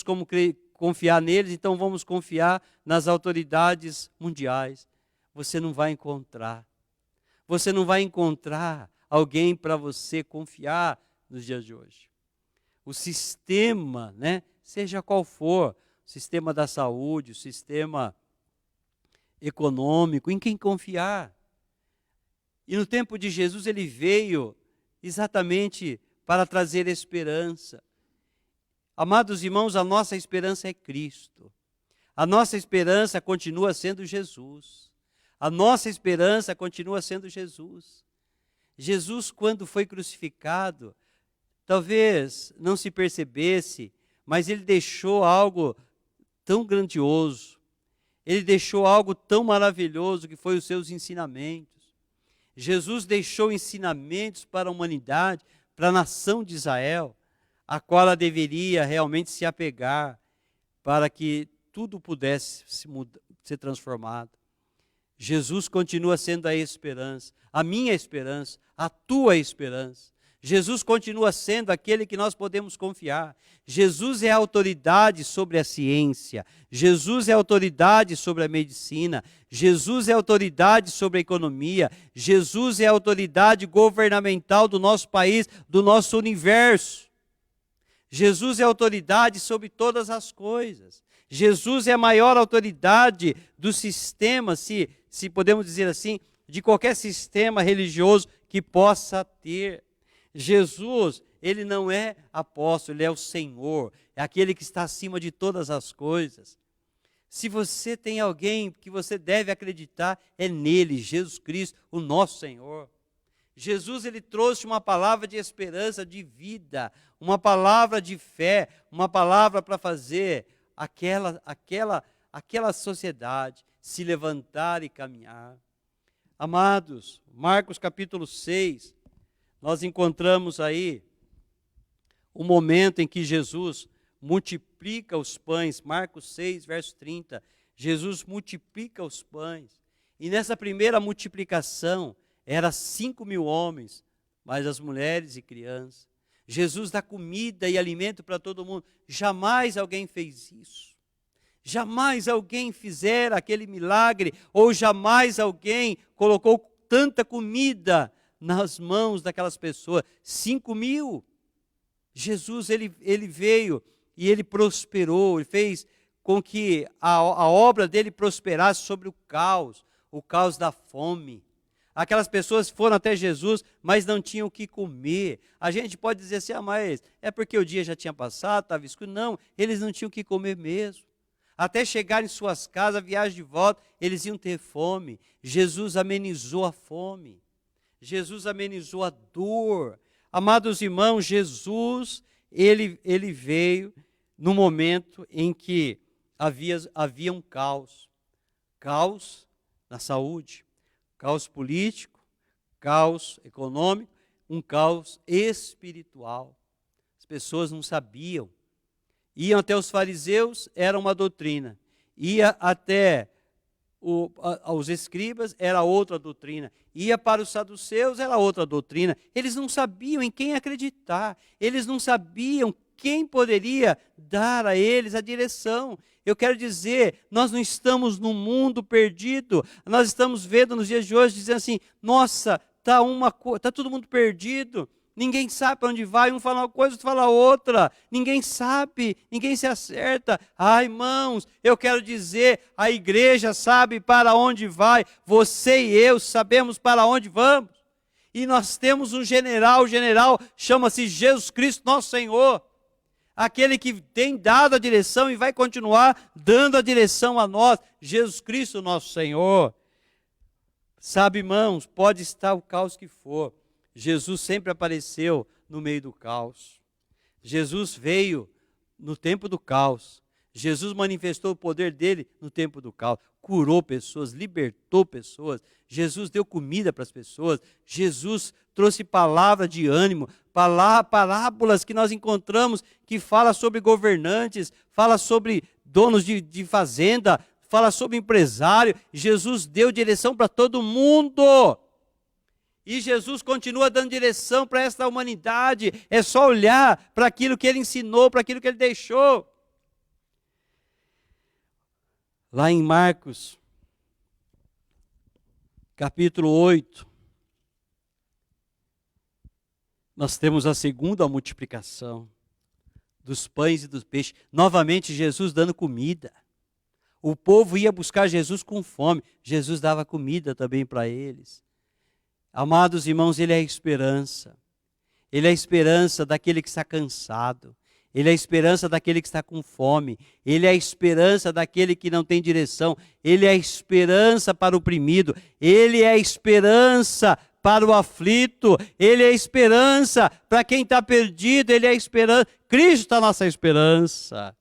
como confiar neles, então vamos confiar nas autoridades mundiais. Você não vai encontrar. Você não vai encontrar alguém para você confiar nos dias de hoje. O sistema, né, seja qual for, o sistema da saúde, o sistema econômico, em quem confiar. E no tempo de Jesus ele veio exatamente para trazer esperança. Amados irmãos, a nossa esperança é Cristo. A nossa esperança continua sendo Jesus. A nossa esperança continua sendo Jesus. Jesus, quando foi crucificado, talvez não se percebesse, mas ele deixou algo tão grandioso. Ele deixou algo tão maravilhoso que foi os seus ensinamentos. Jesus deixou ensinamentos para a humanidade, para a nação de Israel, a qual ela deveria realmente se apegar para que tudo pudesse ser transformado. Jesus continua sendo a esperança, a minha esperança, a tua esperança. Jesus continua sendo aquele que nós podemos confiar. Jesus é a autoridade sobre a ciência. Jesus é a autoridade sobre a medicina. Jesus é a autoridade sobre a economia. Jesus é a autoridade governamental do nosso país, do nosso universo. Jesus é a autoridade sobre todas as coisas. Jesus é a maior autoridade do sistema, se podemos dizer assim, de qualquer sistema religioso que possa ter. Jesus, Ele não é apóstolo, ele é o Senhor, é aquele que está acima de todas as coisas. Se você tem alguém que você deve acreditar, é nele, Jesus Cristo, o nosso Senhor. Jesus, ele trouxe uma palavra de esperança, de vida, uma palavra de fé, uma palavra para fazer aquela sociedade se levantar e caminhar. Amados, Marcos capítulo 6, nós encontramos aí o momento em que Jesus multiplica os pães. Marcos 6, verso 30, Jesus multiplica os pães. E nessa primeira multiplicação, era 5.000 homens, mais as mulheres e crianças. Jesus dá comida e alimento para todo mundo. Jamais alguém fez isso. Jamais alguém fizera aquele milagre, ou jamais alguém colocou tanta comida nas mãos daquelas pessoas. 5.000. Jesus, ele veio e ele prosperou, ele fez com que a obra dele prosperasse sobre o caos da fome. Aquelas pessoas foram até Jesus, mas não tinham o que comer. A gente pode dizer assim, mas é porque o dia já tinha passado, estava escuro. Não, eles não tinham o que comer mesmo. Até chegar em suas casas, a viagem de volta, eles iam ter fome. Jesus amenizou a fome. Jesus amenizou a dor. Amados irmãos, Jesus, ele veio no momento em que havia um caos. Caos na saúde, caos político, caos econômico, um caos espiritual. As pessoas não sabiam. Iam até os fariseus, era uma doutrina. Ia até os escribas, era outra doutrina. Ia para os saduceus, era outra doutrina. Eles não sabiam em quem acreditar. Eles não sabiam quem poderia dar a eles a direção. Eu quero dizer, nós não estamos num mundo perdido. Nós estamos vendo nos dias de hoje, dizendo assim, nossa, tá todo mundo perdido. Ninguém sabe para onde vai, um fala uma coisa, outro fala outra. Ninguém sabe, ninguém se acerta. Irmãos, eu quero dizer, a igreja sabe para onde vai. Você e eu sabemos para onde vamos. E nós temos um general, o general chama-se Jesus Cristo, nosso Senhor. Aquele que tem dado a direção e vai continuar dando a direção a nós. Jesus Cristo, nosso Senhor. Sabe, irmãos, pode estar o caos que for. Jesus sempre apareceu no meio do caos. Jesus veio no tempo do caos. Jesus manifestou o poder dele no tempo do caos. Curou pessoas, libertou pessoas. Jesus deu comida para as pessoas. Jesus trouxe palavra de ânimo, parábolas que nós encontramos que fala sobre governantes, fala sobre donos de fazenda, fala sobre empresário. Jesus deu direção para todo mundo. E Jesus continua dando direção para esta humanidade. É só olhar para aquilo que ele ensinou, para aquilo que ele deixou. Lá em Marcos, capítulo 8, nós temos a segunda multiplicação dos pães e dos peixes. Novamente Jesus dando comida. O povo ia buscar Jesus com fome. Jesus dava comida também para eles. Amados irmãos, ele é a esperança. Ele é a esperança daquele que está cansado. Ele é a esperança daquele que está com fome. Ele é a esperança daquele que não tem direção. Ele é a esperança para o oprimido. Ele é a esperança para o aflito. Ele é a esperança para quem está perdido. Ele é a esperança. Cristo está a nossa esperança.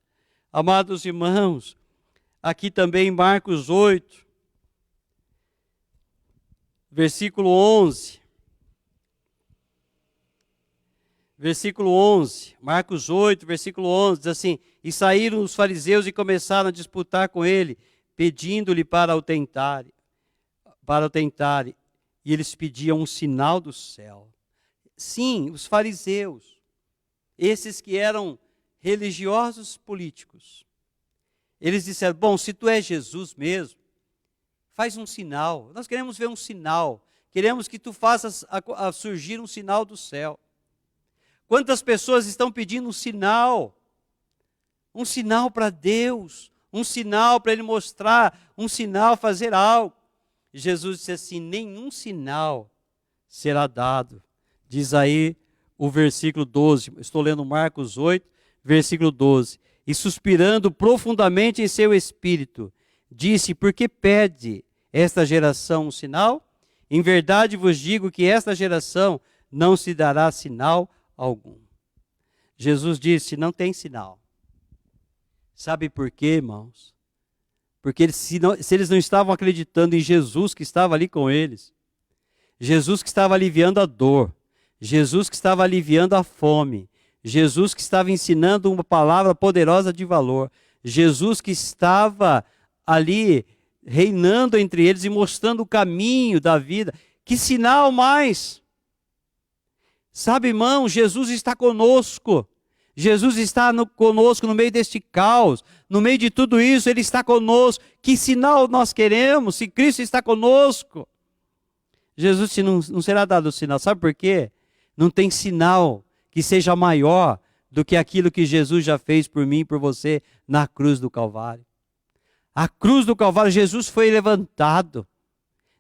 Amados irmãos, aqui também em Marcos 8, versículo 11. Versículo 11, Marcos 8, versículo 11, diz assim, e saíram os fariseus e começaram a disputar com ele, pedindo-lhe para o tentarem. E eles pediam um sinal do céu. Sim, os fariseus, esses que eram religiosos políticos, eles disseram, bom, se tu és Jesus mesmo, faz um sinal. Nós queremos ver um sinal. Queremos que tu faças a surgir um sinal do céu. Quantas pessoas estão pedindo um sinal para Deus, um sinal para Ele mostrar, um sinal fazer algo. Jesus disse assim, nenhum sinal será dado, diz aí o versículo 12. Estou lendo Marcos 8, versículo 12. E suspirando profundamente em seu espírito, disse: por que pede esta geração um sinal? Em verdade vos digo que esta geração não se dará sinal algum. Jesus disse: não tem sinal. Sabe por quê, irmãos? Porque se eles não estavam acreditando em Jesus que estava ali com eles, Jesus que estava aliviando a dor, Jesus que estava aliviando a fome, Jesus que estava ensinando uma palavra poderosa de valor, Jesus que estava ali reinando entre eles e mostrando o caminho da vida. Que sinal mais? Sabe, irmão, Jesus está conosco. Jesus está conosco no meio deste caos, no meio de tudo isso, Ele está conosco. Que sinal nós queremos se Cristo está conosco? Jesus não será dado o sinal. Sabe por quê? Não tem sinal que seja maior do que aquilo que Jesus já fez por mim e por você na cruz do Calvário. A cruz do Calvário, Jesus foi levantado.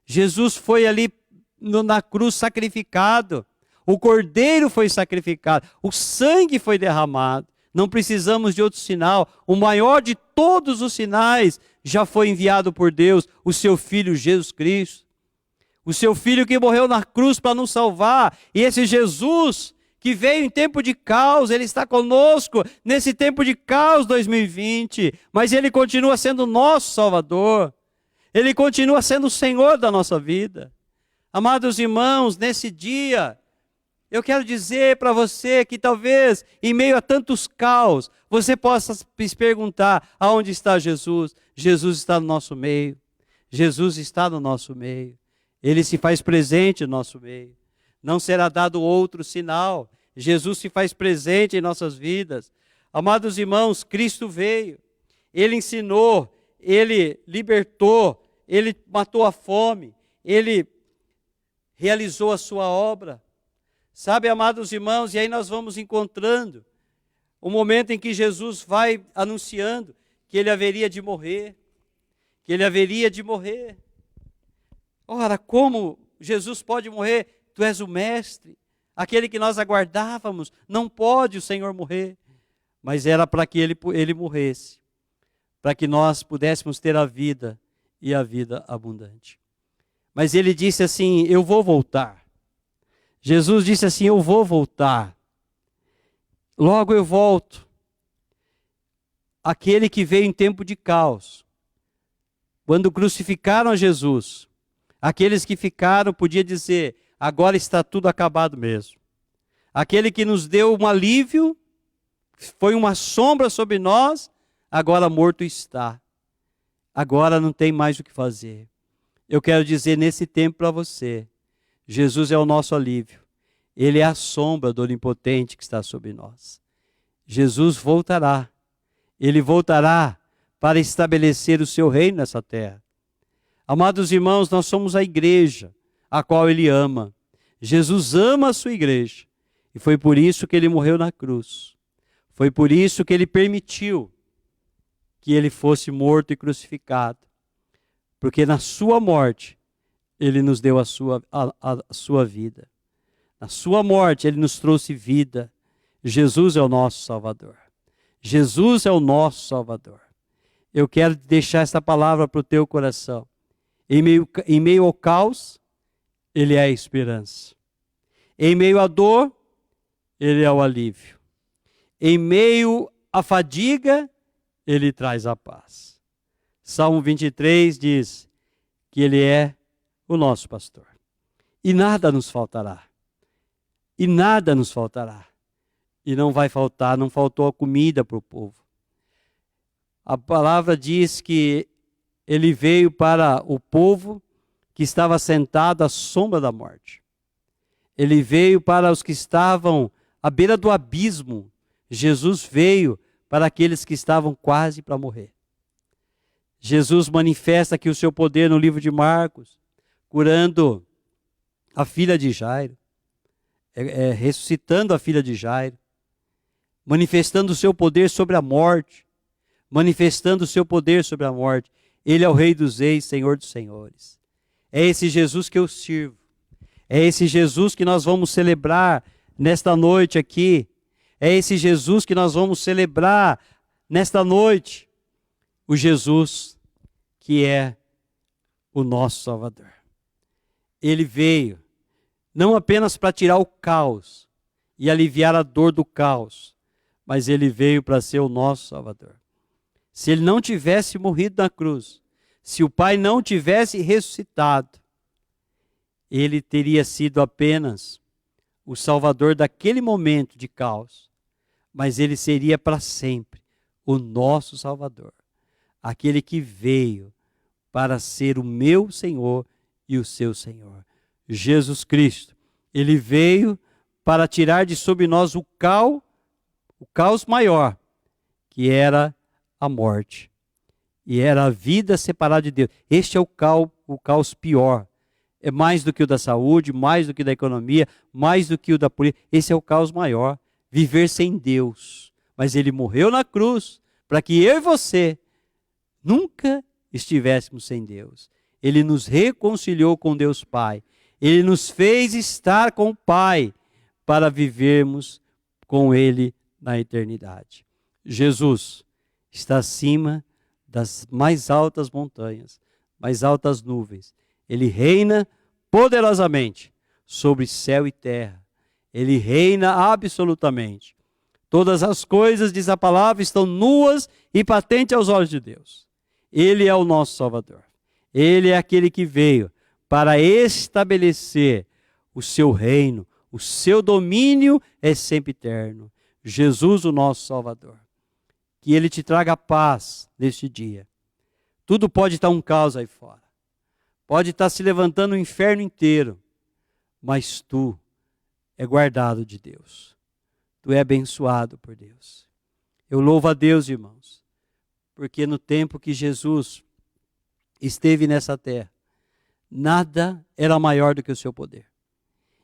Jesus foi ali na cruz sacrificado. O cordeiro foi sacrificado. O sangue foi derramado. Não precisamos de outro sinal. O maior de todos os sinais já foi enviado por Deus, o seu Filho Jesus Cristo. O seu Filho que morreu na cruz para nos salvar. E esse Jesus que veio em tempo de caos, Ele está conosco nesse tempo de caos 2020. Mas Ele continua sendo nosso Salvador. Ele continua sendo o Senhor da nossa vida. Amados irmãos, nesse dia, eu quero dizer para você que talvez em meio a tantos caos, você possa se perguntar: aonde está Jesus? Jesus está no nosso meio. Jesus está no nosso meio. Ele se faz presente no nosso meio. Não será dado outro sinal. Jesus se faz presente em nossas vidas. Amados irmãos, Cristo veio. Ele ensinou, Ele libertou, Ele matou a fome, Ele realizou a sua obra. Sabe, amados irmãos, e aí nós vamos encontrando o momento em que Jesus vai anunciando que Ele haveria de morrer. Que Ele haveria de morrer. Ora, como Jesus pode morrer? Tu és o Mestre, aquele que nós aguardávamos. Não pode o Senhor morrer. Mas era para que ele morresse, para que nós pudéssemos ter a vida e a vida abundante. Mas Ele disse assim: eu vou voltar. Jesus disse assim: eu vou voltar. Logo eu volto. Aquele que veio em tempo de caos. Quando crucificaram a Jesus, aqueles que ficaram podiam dizer: agora está tudo acabado mesmo. Aquele que nos deu um alívio, foi uma sombra sobre nós, agora morto está. Agora não tem mais o que fazer. Eu quero dizer nesse tempo para você: Jesus é o nosso alívio. Ele é a sombra do onipotente que está sobre nós. Jesus voltará. Ele voltará para estabelecer o seu reino nessa terra. Amados irmãos, nós somos a igreja a qual Ele ama. Jesus ama a sua igreja. E foi por isso que Ele morreu na cruz. Foi por isso que Ele permitiu que Ele fosse morto e crucificado. Porque na sua morte, Ele nos deu a sua vida. Na sua morte, Ele nos trouxe vida. Jesus é o nosso Salvador. Jesus é o nosso Salvador. Eu quero deixar essa palavra para o teu coração. Em meio ao caos, Ele é a esperança. Em meio à dor, Ele é o alívio. Em meio à fadiga, Ele traz a paz. Salmo 23 diz que Ele é o nosso pastor. E nada nos faltará. E nada nos faltará. E não vai faltar, não faltou a comida para o povo. A palavra diz que Ele veio para o povo que estava sentado à sombra da morte. Ele veio para os que estavam à beira do abismo. Jesus veio para aqueles que estavam quase para morrer. Jesus manifesta aqui o seu poder no livro de Marcos, curando a filha de Jairo, ressuscitando a filha de Jairo, manifestando o seu poder sobre a morte, manifestando o seu poder sobre a morte. Ele é o Rei dos Reis, Senhor dos Senhores. É esse Jesus que eu sirvo. É esse Jesus que nós vamos celebrar nesta noite aqui. É esse Jesus que nós vamos celebrar nesta noite. O Jesus que é o nosso Salvador. Ele veio não apenas para tirar o caos e aliviar a dor do caos, mas ele veio para ser o nosso Salvador. Se ele não tivesse morrido na cruz, se o Pai não tivesse ressuscitado, ele teria sido apenas o Salvador daquele momento de caos, mas ele seria para sempre o nosso Salvador, aquele que veio para ser o meu Senhor e o seu Senhor. Jesus Cristo, ele veio para tirar de sobre nós o caos maior, que era a morte, e era a vida separada de Deus. Este é o caos pior. É mais do que o da saúde, mais do que da economia, mais do que o da política. Esse é o caos maior, viver sem Deus. Mas ele morreu na cruz para que eu e você nunca estivéssemos sem Deus. Ele nos reconciliou com Deus Pai. Ele nos fez estar com o Pai para vivermos com Ele na eternidade. Jesus está acima das mais altas montanhas, mais altas nuvens. Ele reina poderosamente sobre céu e terra. Ele reina absolutamente. Todas as coisas, diz a palavra, estão nuas e patentes aos olhos de Deus. Ele é o nosso Salvador. Ele é aquele que veio para estabelecer o seu reino. O seu domínio é sempre eterno. Jesus, o nosso Salvador. Que Ele te traga paz neste dia. Tudo pode estar um caos aí fora. Pode estar se levantando o inferno inteiro. Mas tu é guardado de Deus. Tu é abençoado por Deus. Eu louvo a Deus, irmãos. Porque no tempo que Jesus esteve nessa terra, nada era maior do que o seu poder.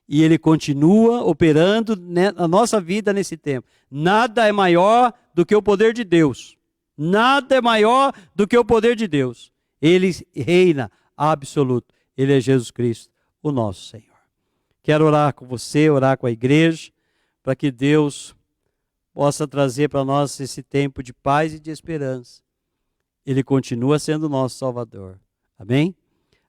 E Ele continua operando na nossa vida nesse tempo. Nada é maior do que o poder de Deus. Nada é maior do que o poder de Deus. Ele reina absoluto. Ele é Jesus Cristo, o nosso Senhor. Quero orar com você, orar com a igreja, para que Deus possa trazer para nós esse tempo de paz e de esperança. Ele continua sendo o nosso Salvador. Amém?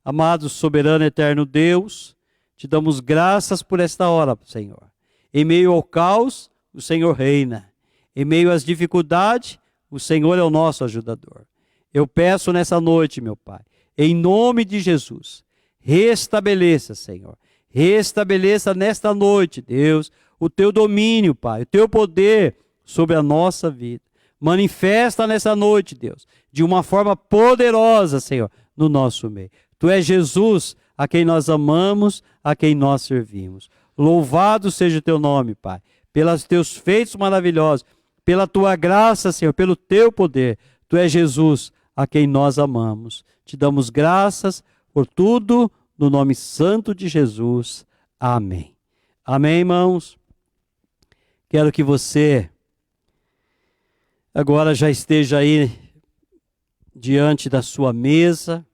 Amado, soberano, eterno Deus, te damos graças por esta hora, Senhor. Em meio ao caos, o Senhor reina. Em meio às dificuldades, o Senhor é o nosso ajudador. Eu peço nessa noite, meu Pai, em nome de Jesus, restabeleça, Senhor. Restabeleça nesta noite, Deus, o teu domínio, Pai, o teu poder sobre a nossa vida. Manifesta nessa noite, Deus, de uma forma poderosa, Senhor, no nosso meio. Tu és Jesus, a quem nós amamos, a quem nós servimos. Louvado seja o teu nome, Pai, pelos teus feitos maravilhosos, pela tua graça, Senhor, pelo teu poder. Tu és Jesus, a quem nós amamos. Te damos graças por tudo, no nome santo de Jesus. Amém. Amém, irmãos? Quero que você agora já esteja aí diante da sua mesa.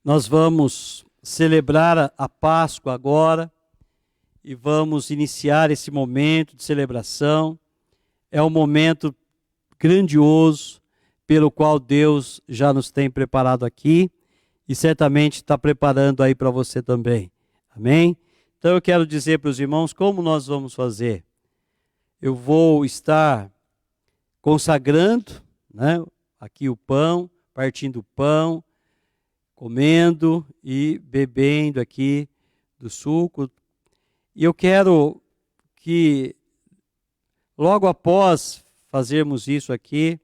Nós vamos celebrar a Páscoa agora e vamos iniciar esse momento de celebração. É um momento grandioso pelo qual Deus já nos tem preparado aqui e certamente está preparando aí para você também. Amém? Então eu quero dizer para os irmãos como nós vamos fazer. Eu vou estar consagrando, né, aqui o pão, partindo o pão, comendo e bebendo aqui do suco. E eu quero que logo após fazermos isso aqui,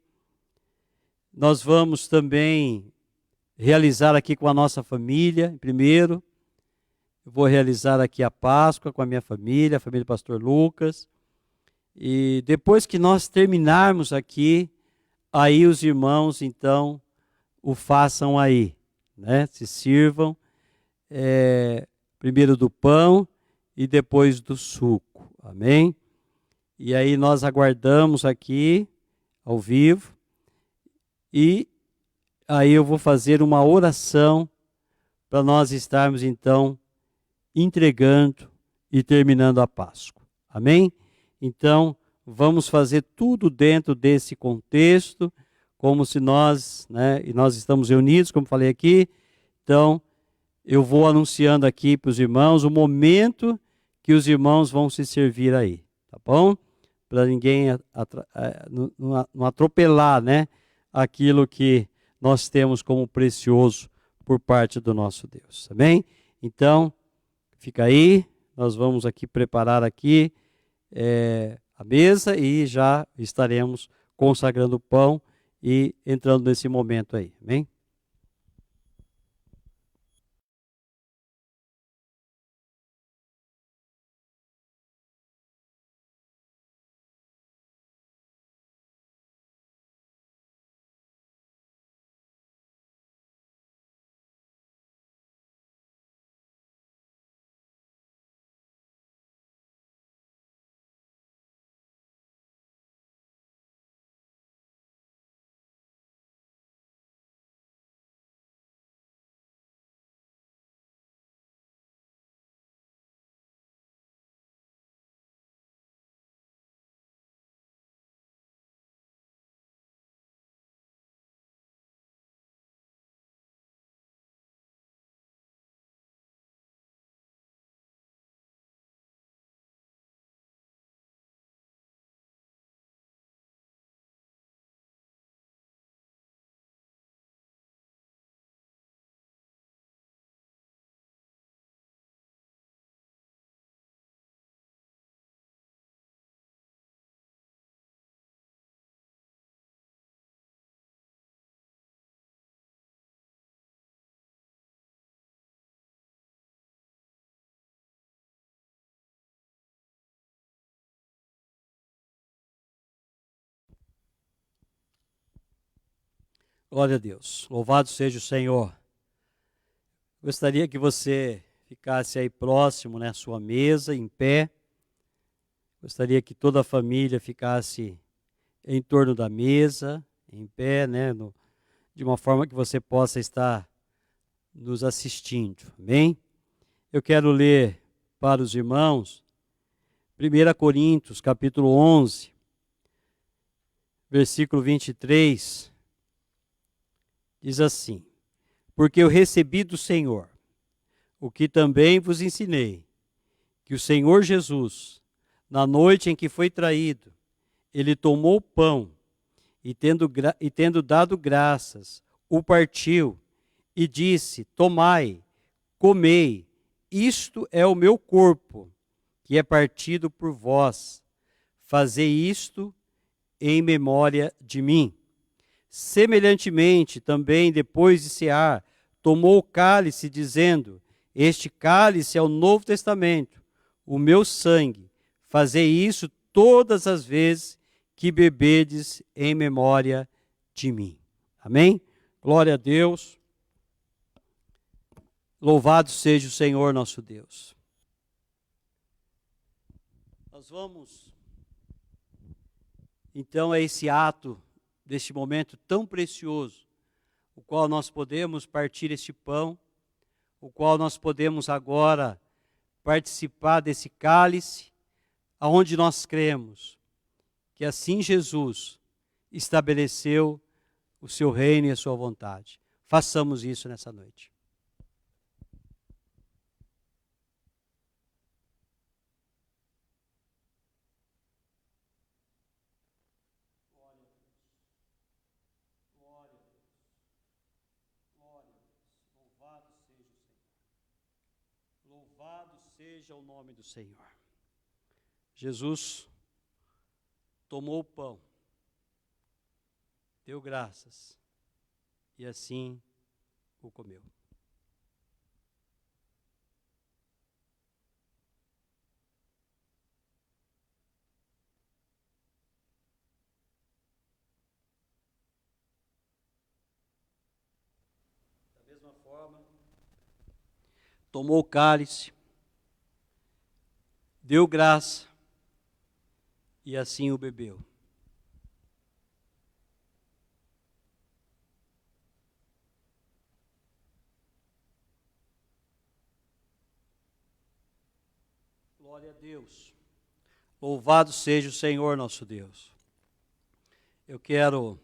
nós vamos também realizar aqui com a nossa família, primeiro. Eu vou realizar aqui a Páscoa com a minha família, a família do pastor Lucas. E depois que nós terminarmos aqui, aí os irmãos, então, o façam aí, né? Se sirvam primeiro do pão e depois do suco, amém? E aí nós aguardamos aqui, ao vivo, e aí eu vou fazer uma oração para nós estarmos, então, entregando e terminando a Páscoa. Amém? Então, vamos fazer tudo dentro desse contexto, como se nós, e nós estamos reunidos, como falei aqui. Então, eu vou anunciando aqui para os irmãos o momento que os irmãos vão se servir aí, tá bom? Para ninguém não atropelar, aquilo que nós temos como precioso por parte do nosso Deus, amém? Então, fica aí, nós vamos aqui preparar aqui a mesa e já estaremos consagrando o pão e entrando nesse momento aí, amém? Glória a Deus. Louvado seja o Senhor. Gostaria que você ficasse aí próximo, à sua mesa, em pé. Gostaria que toda a família ficasse em torno da mesa, em pé, de uma forma que você possa estar nos assistindo. Amém? Eu quero ler para os irmãos 1 Coríntios, capítulo 11, versículo 23. Diz assim: porque eu recebi do Senhor o que também vos ensinei, que o Senhor Jesus, na noite em que foi traído, ele tomou o pão e tendo dado graças, o partiu e disse: tomai, comei, isto é o meu corpo, que é partido por vós. Fazei isto em memória de mim. Semelhantemente, também, depois de cear, tomou o cálice, dizendo: este cálice é o Novo Testamento, o meu sangue. Fazei isso todas as vezes que bebedes em memória de mim. Amém? Glória a Deus. Louvado seja o Senhor nosso Deus. Nós vamos, então, a esse ato deste momento tão precioso, o qual nós podemos partir este pão, o qual nós podemos agora participar desse cálice, aonde nós cremos que assim Jesus estabeleceu o seu reino e a sua vontade. Façamos isso nessa noite. Louvado seja o nome do Senhor. Jesus tomou o pão, deu graças e assim o comeu. Da mesma forma, tomou o cálice, deu graça e assim o bebeu. Glória a Deus. Louvado seja o Senhor nosso Deus. Eu quero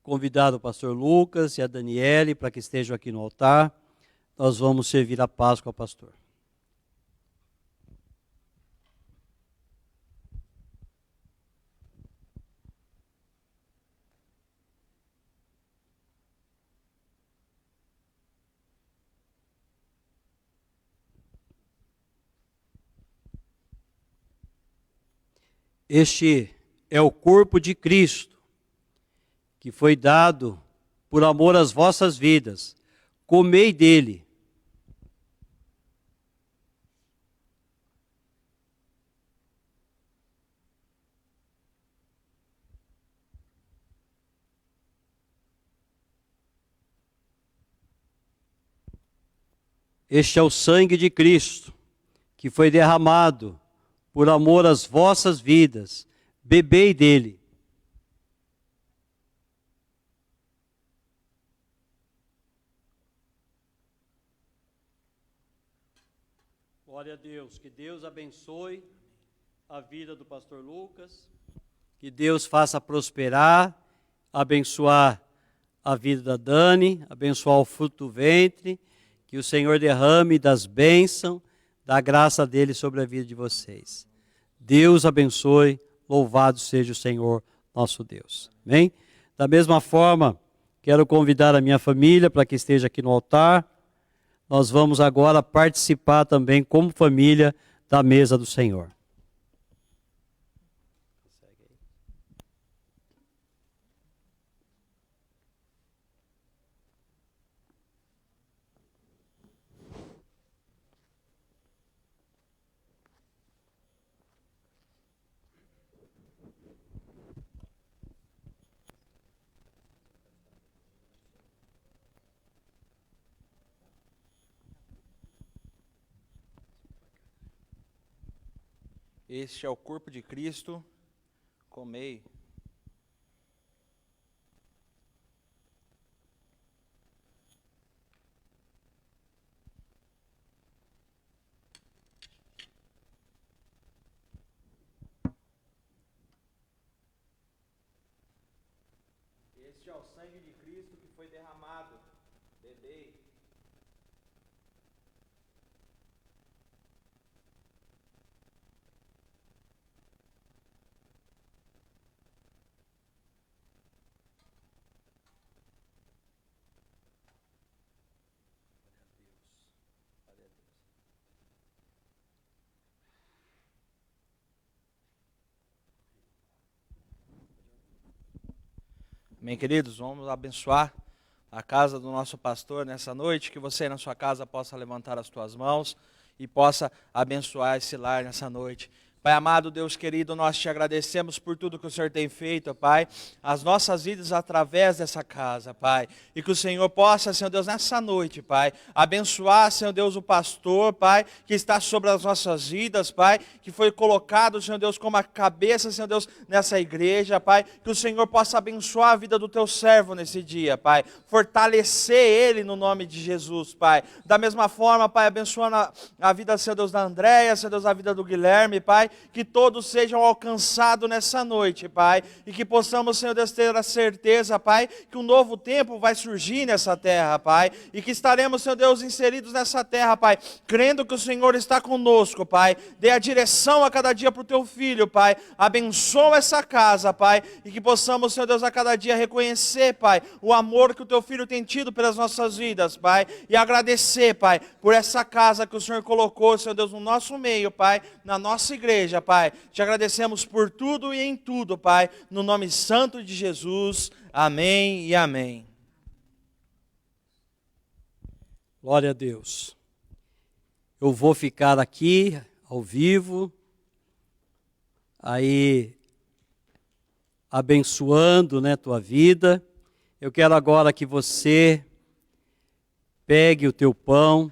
convidar o pastor Lucas e a Daniele para que estejam aqui no altar. Nós vamos servir a Páscoa ao pastor. Este é o corpo de Cristo, que foi dado por amor às vossas vidas. Comei dele. Este é o sangue de Cristo, que foi derramado por amor às vossas vidas. Bebei dele. Glória a Deus. Que Deus abençoe a vida do pastor Lucas. Que Deus faça prosperar, abençoar a vida da Dani, abençoar o fruto do ventre. Que o Senhor derrame das bênçãos, da graça dele sobre a vida de vocês. Deus abençoe, louvado seja o Senhor nosso Deus. Amém? Da mesma forma, quero convidar a minha família para que esteja aqui no altar. Nós vamos agora participar também como família da mesa do Senhor. Este é o corpo de Cristo, comei. Este é o sangue de Cristo que foi derramado, bebei. Amém, queridos? Vamos abençoar a casa do nosso pastor nessa noite, que você na sua casa possa levantar as tuas mãos e possa abençoar esse lar nessa noite. Pai amado, Deus querido, nós te agradecemos por tudo que o Senhor tem feito, Pai, as nossas vidas através dessa casa, Pai, e que o Senhor possa, Senhor Deus, nessa noite, Pai, abençoar, Senhor Deus, o pastor, Pai, que está sobre as nossas vidas, Pai, que foi colocado, Senhor Deus, como a cabeça, Senhor Deus, nessa igreja, Pai, que o Senhor possa abençoar a vida do teu servo nesse dia, Pai, fortalecer ele no nome de Jesus, Pai, da mesma forma, Pai, abençoando a vida, Senhor Deus, da Andréia, Senhor Deus, a vida do Guilherme, Pai, que todos sejam alcançados nessa noite, Pai, e que possamos, Senhor Deus, ter a certeza, Pai, que um novo tempo vai surgir nessa terra, Pai, e que estaremos, Senhor Deus, inseridos nessa terra, Pai, crendo que o Senhor está conosco, Pai, dê a direção a cada dia para o teu filho, Pai, abençoa essa casa, Pai, e que possamos, Senhor Deus, a cada dia reconhecer, Pai, o amor que o teu filho tem tido pelas nossas vidas, Pai, e agradecer, Pai, por essa casa que o Senhor colocou, Senhor Deus, no nosso meio, Pai, na nossa igreja, Pai, te agradecemos por tudo e em tudo, Pai, no nome santo de Jesus, amém e amém. Glória a Deus. Eu vou ficar aqui, ao vivo, aí, abençoando, né, tua vida. Eu quero agora que você pegue o teu pão.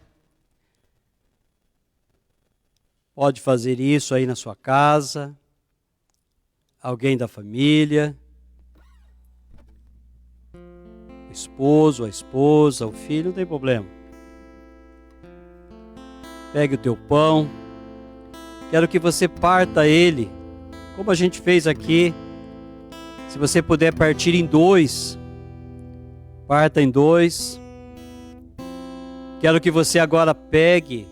Pode fazer isso aí na sua casa, alguém da família, o esposo, a esposa, o filho, não tem problema. Pegue o teu pão Quero que você parta ele, como a gente fez aqui. Se você puder partir em 2, parta em 2. Quero que você agora pegue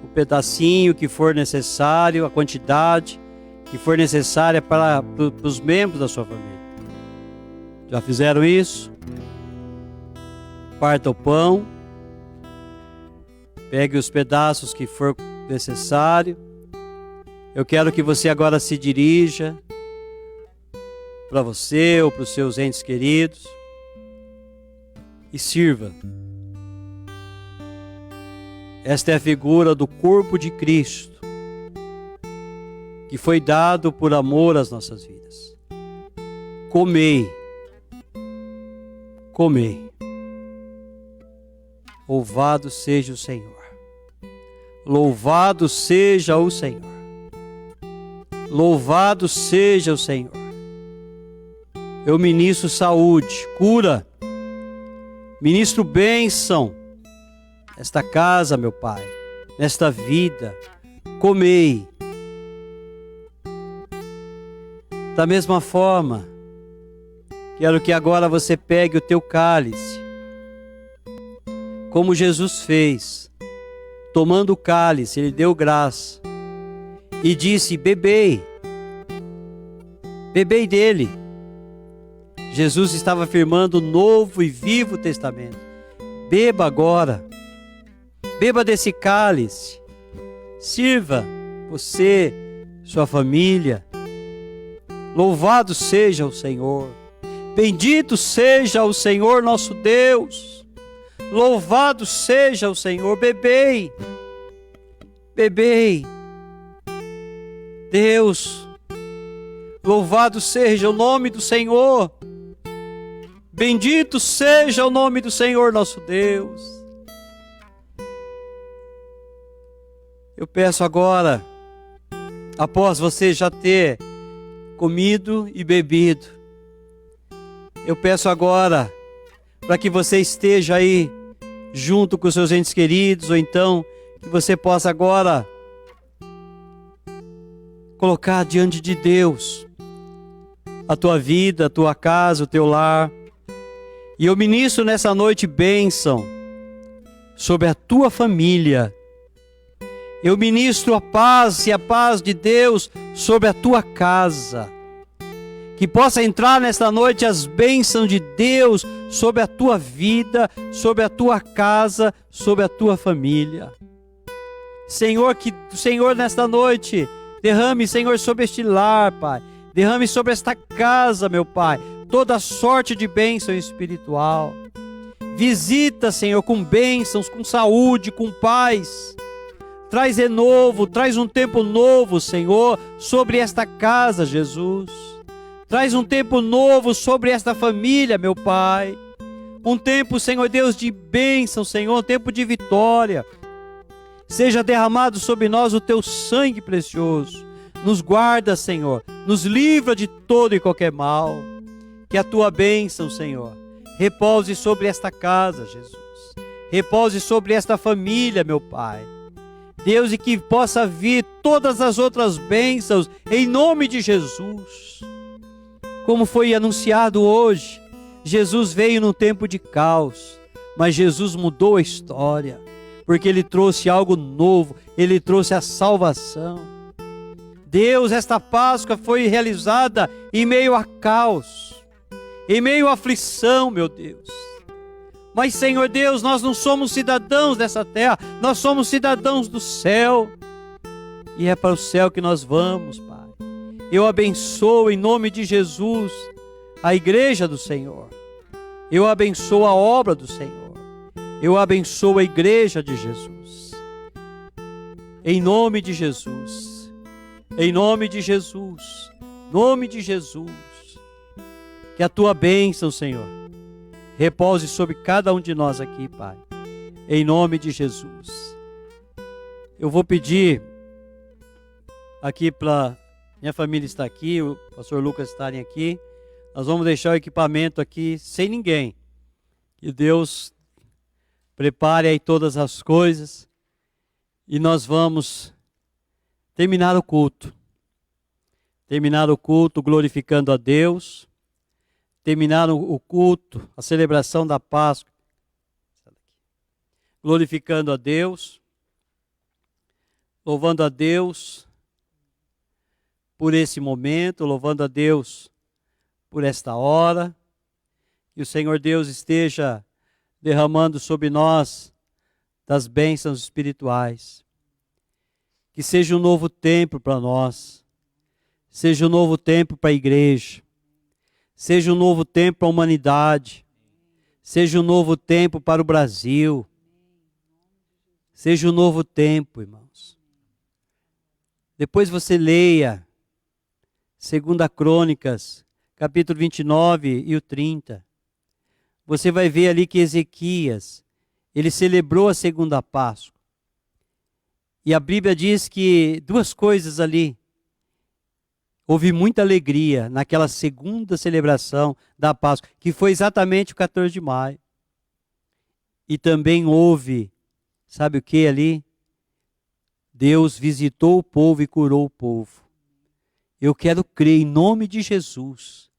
o pedacinho que for necessário, a quantidade que for necessária para os membros da sua família. Já fizeram isso? Parta o pão, pegue os pedaços que for necessário. Eu quero que você agora se dirija para você ou para os seus entes queridos e sirva. Esta é a figura do corpo de Cristo, que foi dado por amor às nossas vidas. Comei, comei. Louvado seja o Senhor. Louvado seja o Senhor. Louvado seja o Senhor. Eu ministro saúde, cura, ministro bênção nesta casa, meu Pai, nesta vida. Comei. Da mesma forma, quero que agora você pegue o teu cálice, como Jesus fez. Tomando o cálice, Ele deu graça e disse: bebei, bebei dele. Jesus estava afirmando o novo e vivo testamento. Beba agora, beba desse cálice, sirva você, sua família. Louvado seja o Senhor, bendito seja o Senhor nosso Deus, louvado seja o Senhor. Bebei, bebei. Deus, louvado seja o nome do Senhor, bendito seja o nome do Senhor nosso Deus. Eu peço agora, após você já ter comido e bebido, eu peço agora para que você esteja aí junto com os seus entes queridos, ou então que você possa agora colocar diante de Deus a tua vida, a tua casa, o teu lar. E eu ministro nessa noite bênção sobre a tua família. Eu ministro a paz e a paz de Deus sobre a tua casa. Que possa entrar nesta noite as bênçãos de Deus sobre a tua vida, sobre a tua casa, sobre a tua família. Senhor, que o Senhor nesta noite derrame, Senhor, sobre este lar, Pai. Derrame sobre esta casa, meu Pai, toda sorte de bênção espiritual. Visita, Senhor, com bênçãos, com saúde, com paz. Traz renovo, traz um tempo novo, Senhor, sobre esta casa, Jesus. Traz um tempo novo sobre esta família, meu Pai. Um tempo, Senhor Deus, de bênção, Senhor, um tempo de vitória. Seja derramado sobre nós o teu sangue precioso. Nos guarda, Senhor, nos livra de todo e qualquer mal. Que a tua bênção, Senhor, repouse sobre esta casa, Jesus. Repouse sobre esta família, meu Pai. Deus, e que possa vir todas as outras bênçãos em nome de Jesus. Como foi anunciado hoje, Jesus veio num tempo de caos, mas Jesus mudou a história, porque Ele trouxe algo novo, Ele trouxe a salvação. Deus, esta Páscoa foi realizada em meio a caos, em meio à aflição, meu Deus. Mas, Senhor Deus, nós não somos cidadãos dessa terra, nós somos cidadãos do céu. E é para o céu que nós vamos, Pai. Eu abençoo em nome de Jesus a igreja do Senhor. Eu abençoo a obra do Senhor. Eu abençoo a igreja de Jesus. Em nome de Jesus. Em nome de Jesus. Nome de Jesus. Que a tua bênção, Senhor, repouse sobre cada um de nós aqui, Pai. Em nome de Jesus. Eu vou pedir aqui para minha família estar aqui, o pastor Lucas estarem aqui. Nós vamos deixar o equipamento aqui sem ninguém. Que Deus prepare aí todas as coisas. E nós vamos terminar o culto. Terminar o culto glorificando a Deus. Terminar o culto, a celebração da Páscoa, glorificando a Deus, louvando a Deus por esse momento, louvando a Deus por esta hora. Que o Senhor Deus esteja derramando sobre nós das bênçãos espirituais. Que seja um novo tempo para nós. Seja um novo tempo para a igreja. Seja um novo tempo para a humanidade. Seja um novo tempo para o Brasil. Seja um novo tempo, irmãos. Depois você leia 2 Crônicas, capítulo 29 e o 30. Você vai ver ali que Ezequias, ele celebrou a segunda Páscoa. E a Bíblia diz que duas coisas ali. Houve muita alegria naquela segunda celebração da Páscoa, que foi exatamente o 14 de maio. E também houve, sabe o que ali? Deus visitou o povo e curou o povo. Eu quero crer em nome de Jesus,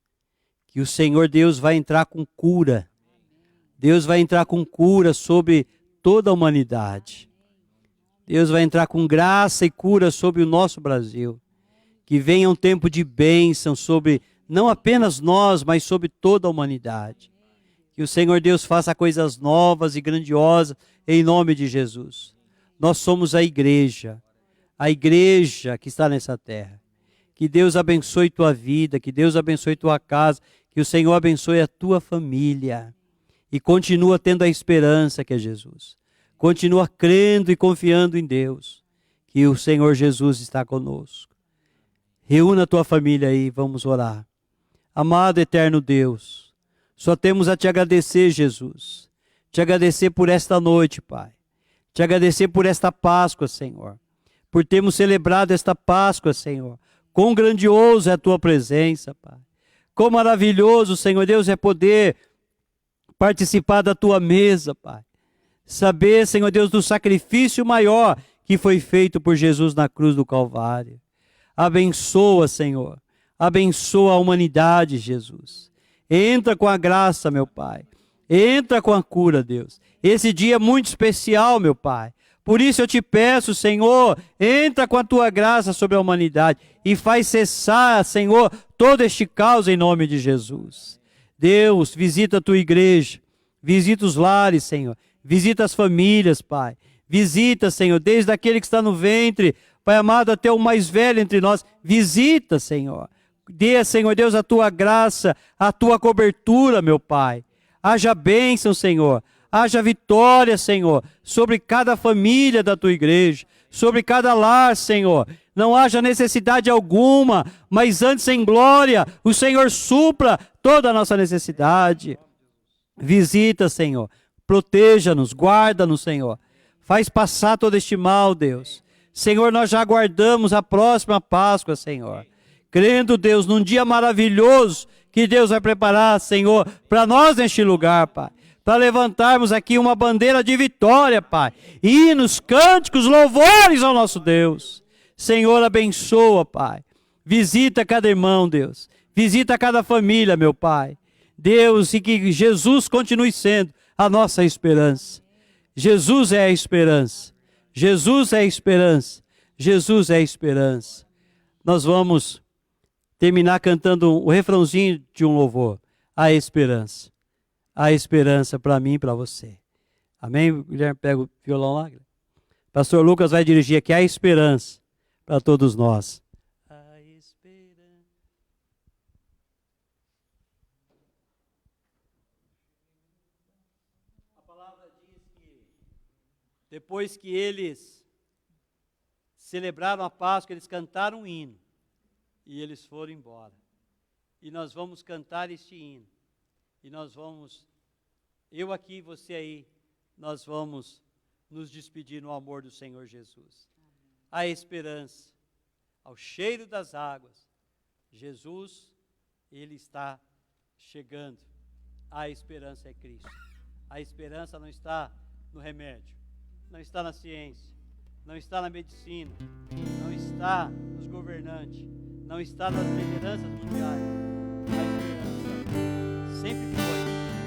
que o Senhor Deus vai entrar com cura. Deus vai entrar com cura sobre toda a humanidade. Deus vai entrar com graça e cura sobre o nosso Brasil. Que venha um tempo de bênção sobre não apenas nós, mas sobre toda a humanidade. Que o Senhor Deus faça coisas novas e grandiosas em nome de Jesus. Nós somos a igreja que está nessa terra. Que Deus abençoe tua vida, que Deus abençoe tua casa, que o Senhor abençoe a tua família. E continua tendo a esperança que é Jesus. Continua crendo e confiando em Deus, que o Senhor Jesus está conosco. Reúna a tua família aí, vamos orar. Amado eterno Deus, só temos a te agradecer, Jesus. Te agradecer por esta noite, Pai. Te agradecer por esta Páscoa, Senhor. Por termos celebrado esta Páscoa, Senhor. Quão grandioso é a tua presença, Pai. Quão maravilhoso, Senhor Deus, é poder participar da tua mesa, Pai. Saber, Senhor Deus, do sacrifício maior que foi feito por Jesus na cruz do Calvário. Abençoa, Senhor. Abençoa a humanidade, Jesus. Entra com a graça, meu Pai. Entra com a cura, Deus. Esse dia é muito especial, meu Pai. Por isso eu te peço, Senhor, entra com a tua graça sobre a humanidade e faz cessar, Senhor, todo este caos em nome de Jesus. Deus, visita a tua igreja. Visita os lares, Senhor. Visita as famílias, Pai. Visita, Senhor, desde aquele que está no ventre, Pai amado, até o mais velho entre nós. Visita, Senhor. Dê, Senhor Deus, a tua graça, a tua cobertura, meu Pai. Haja bênção, Senhor. Haja vitória, Senhor, sobre cada família da tua igreja, sobre cada lar, Senhor. Não haja necessidade alguma, mas antes em glória, o Senhor supra toda a nossa necessidade. Visita, Senhor. Proteja-nos, guarda-nos, Senhor. Faz passar todo este mal, Deus. Senhor, nós já aguardamos a próxima Páscoa, Senhor. Crendo, Deus, num dia maravilhoso que Deus vai preparar, Senhor, para nós neste lugar, Pai. Para levantarmos aqui uma bandeira de vitória, Pai. Hinos, cânticos, louvores ao nosso Deus. Senhor, abençoa, Pai. Visita cada irmão, Deus. Visita cada família, meu Pai. Deus, e que Jesus continue sendo a nossa esperança. Jesus é a esperança. Jesus é a esperança. Jesus é a esperança. Nós vamos terminar cantando o refrãozinho de um louvor. A esperança. A esperança para mim e para você. Amém? Guilherme, pega o violão lá. Pastor Lucas vai dirigir aqui a esperança para todos nós. A esperança. A palavra diz que depois que eles celebraram a Páscoa, eles cantaram um hino e eles foram embora. E nós vamos cantar este hino. E nós vamos, eu aqui, você aí, nós vamos nos despedir no amor do Senhor Jesus. A esperança, ao cheiro das águas, Jesus, Ele está chegando. A esperança é Cristo. A esperança não está no remédio, não está na ciência, não está na medicina, não está está nos governantes, não está nas lideranças mundiais. A esperança sempre foi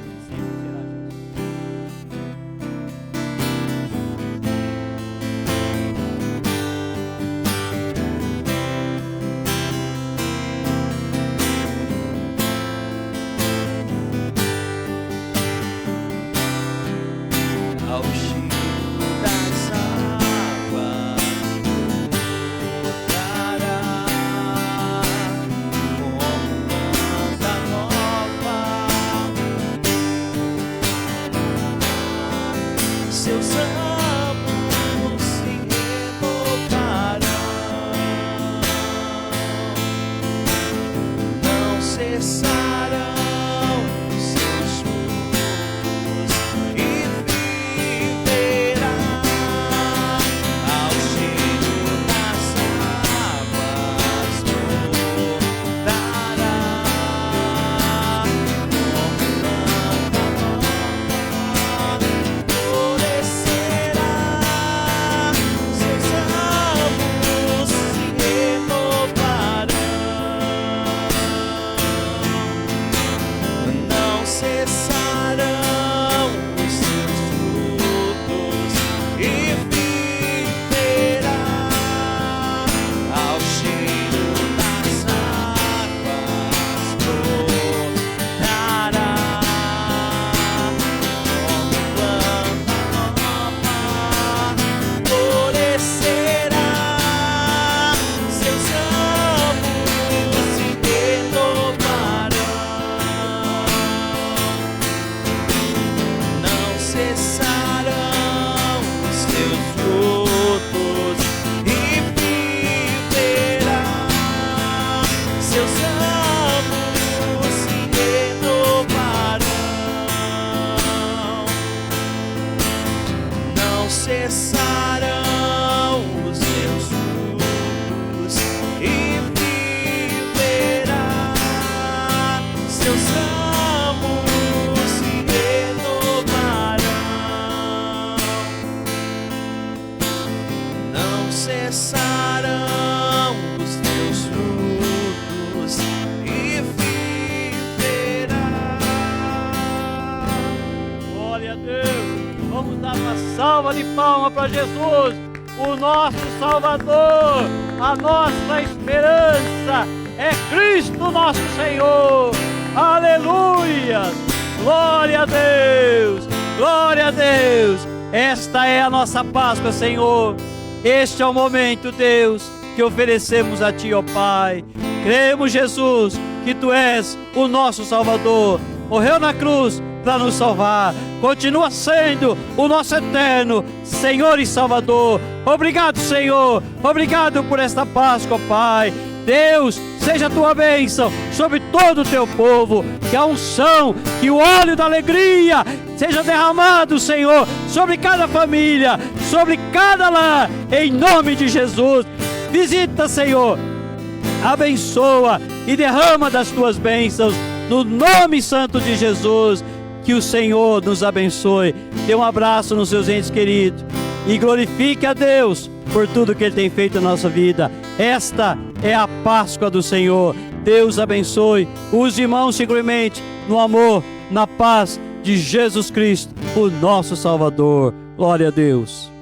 e sempre será Jesus. Ao cheiro das águas voltará como asa nova, seus ramos se renovarão, não cessarão os seus frutos e viverá ao cheiro das águas voltará como planta nova, florescerá, seus ramos se renovarão, não cessarão os seus frutos e viverá ao cheiro das águas voltará como planta nova, florescerá, seus ramos se renovarão, não cessarão os seus frutos e viverá, seus ramos se renovarão, não cessarão os seus frutos e viverá, seus ramos se renovarão, não cessarão os teus frutos e viverá. Glória a Deus. Vamos dar uma salva de palmas para Jesus, o nosso Salvador, a nossa esperança é Cristo nosso Senhor. Aleluia! Glória a Deus! Glória a Deus! Esta é a nossa Páscoa, Senhor. Este é o momento, Deus, que oferecemos a Ti, ó Pai. Cremos, Jesus, que Tu és o nosso Salvador. Morreu na cruz para nos salvar. Continua sendo o nosso eterno Senhor e Salvador. Obrigado, Senhor. Obrigado por esta Páscoa, Pai. Deus, seja a Tua bênção sobre todo o Teu povo. Que a unção, que o óleo da alegria seja derramado, Senhor, sobre cada família, sobre cada lar, em nome de Jesus. Visita, Senhor, abençoa e derrama das Tuas bênçãos, no nome santo de Jesus. Que o Senhor nos abençoe. Dê um abraço nos seus entes queridos e glorifique a Deus por tudo que Ele tem feito na nossa vida. Esta é a Páscoa do Senhor. Deus abençoe os irmãos seguramente no amor, na paz de Jesus Cristo, o nosso Salvador. Glória a Deus.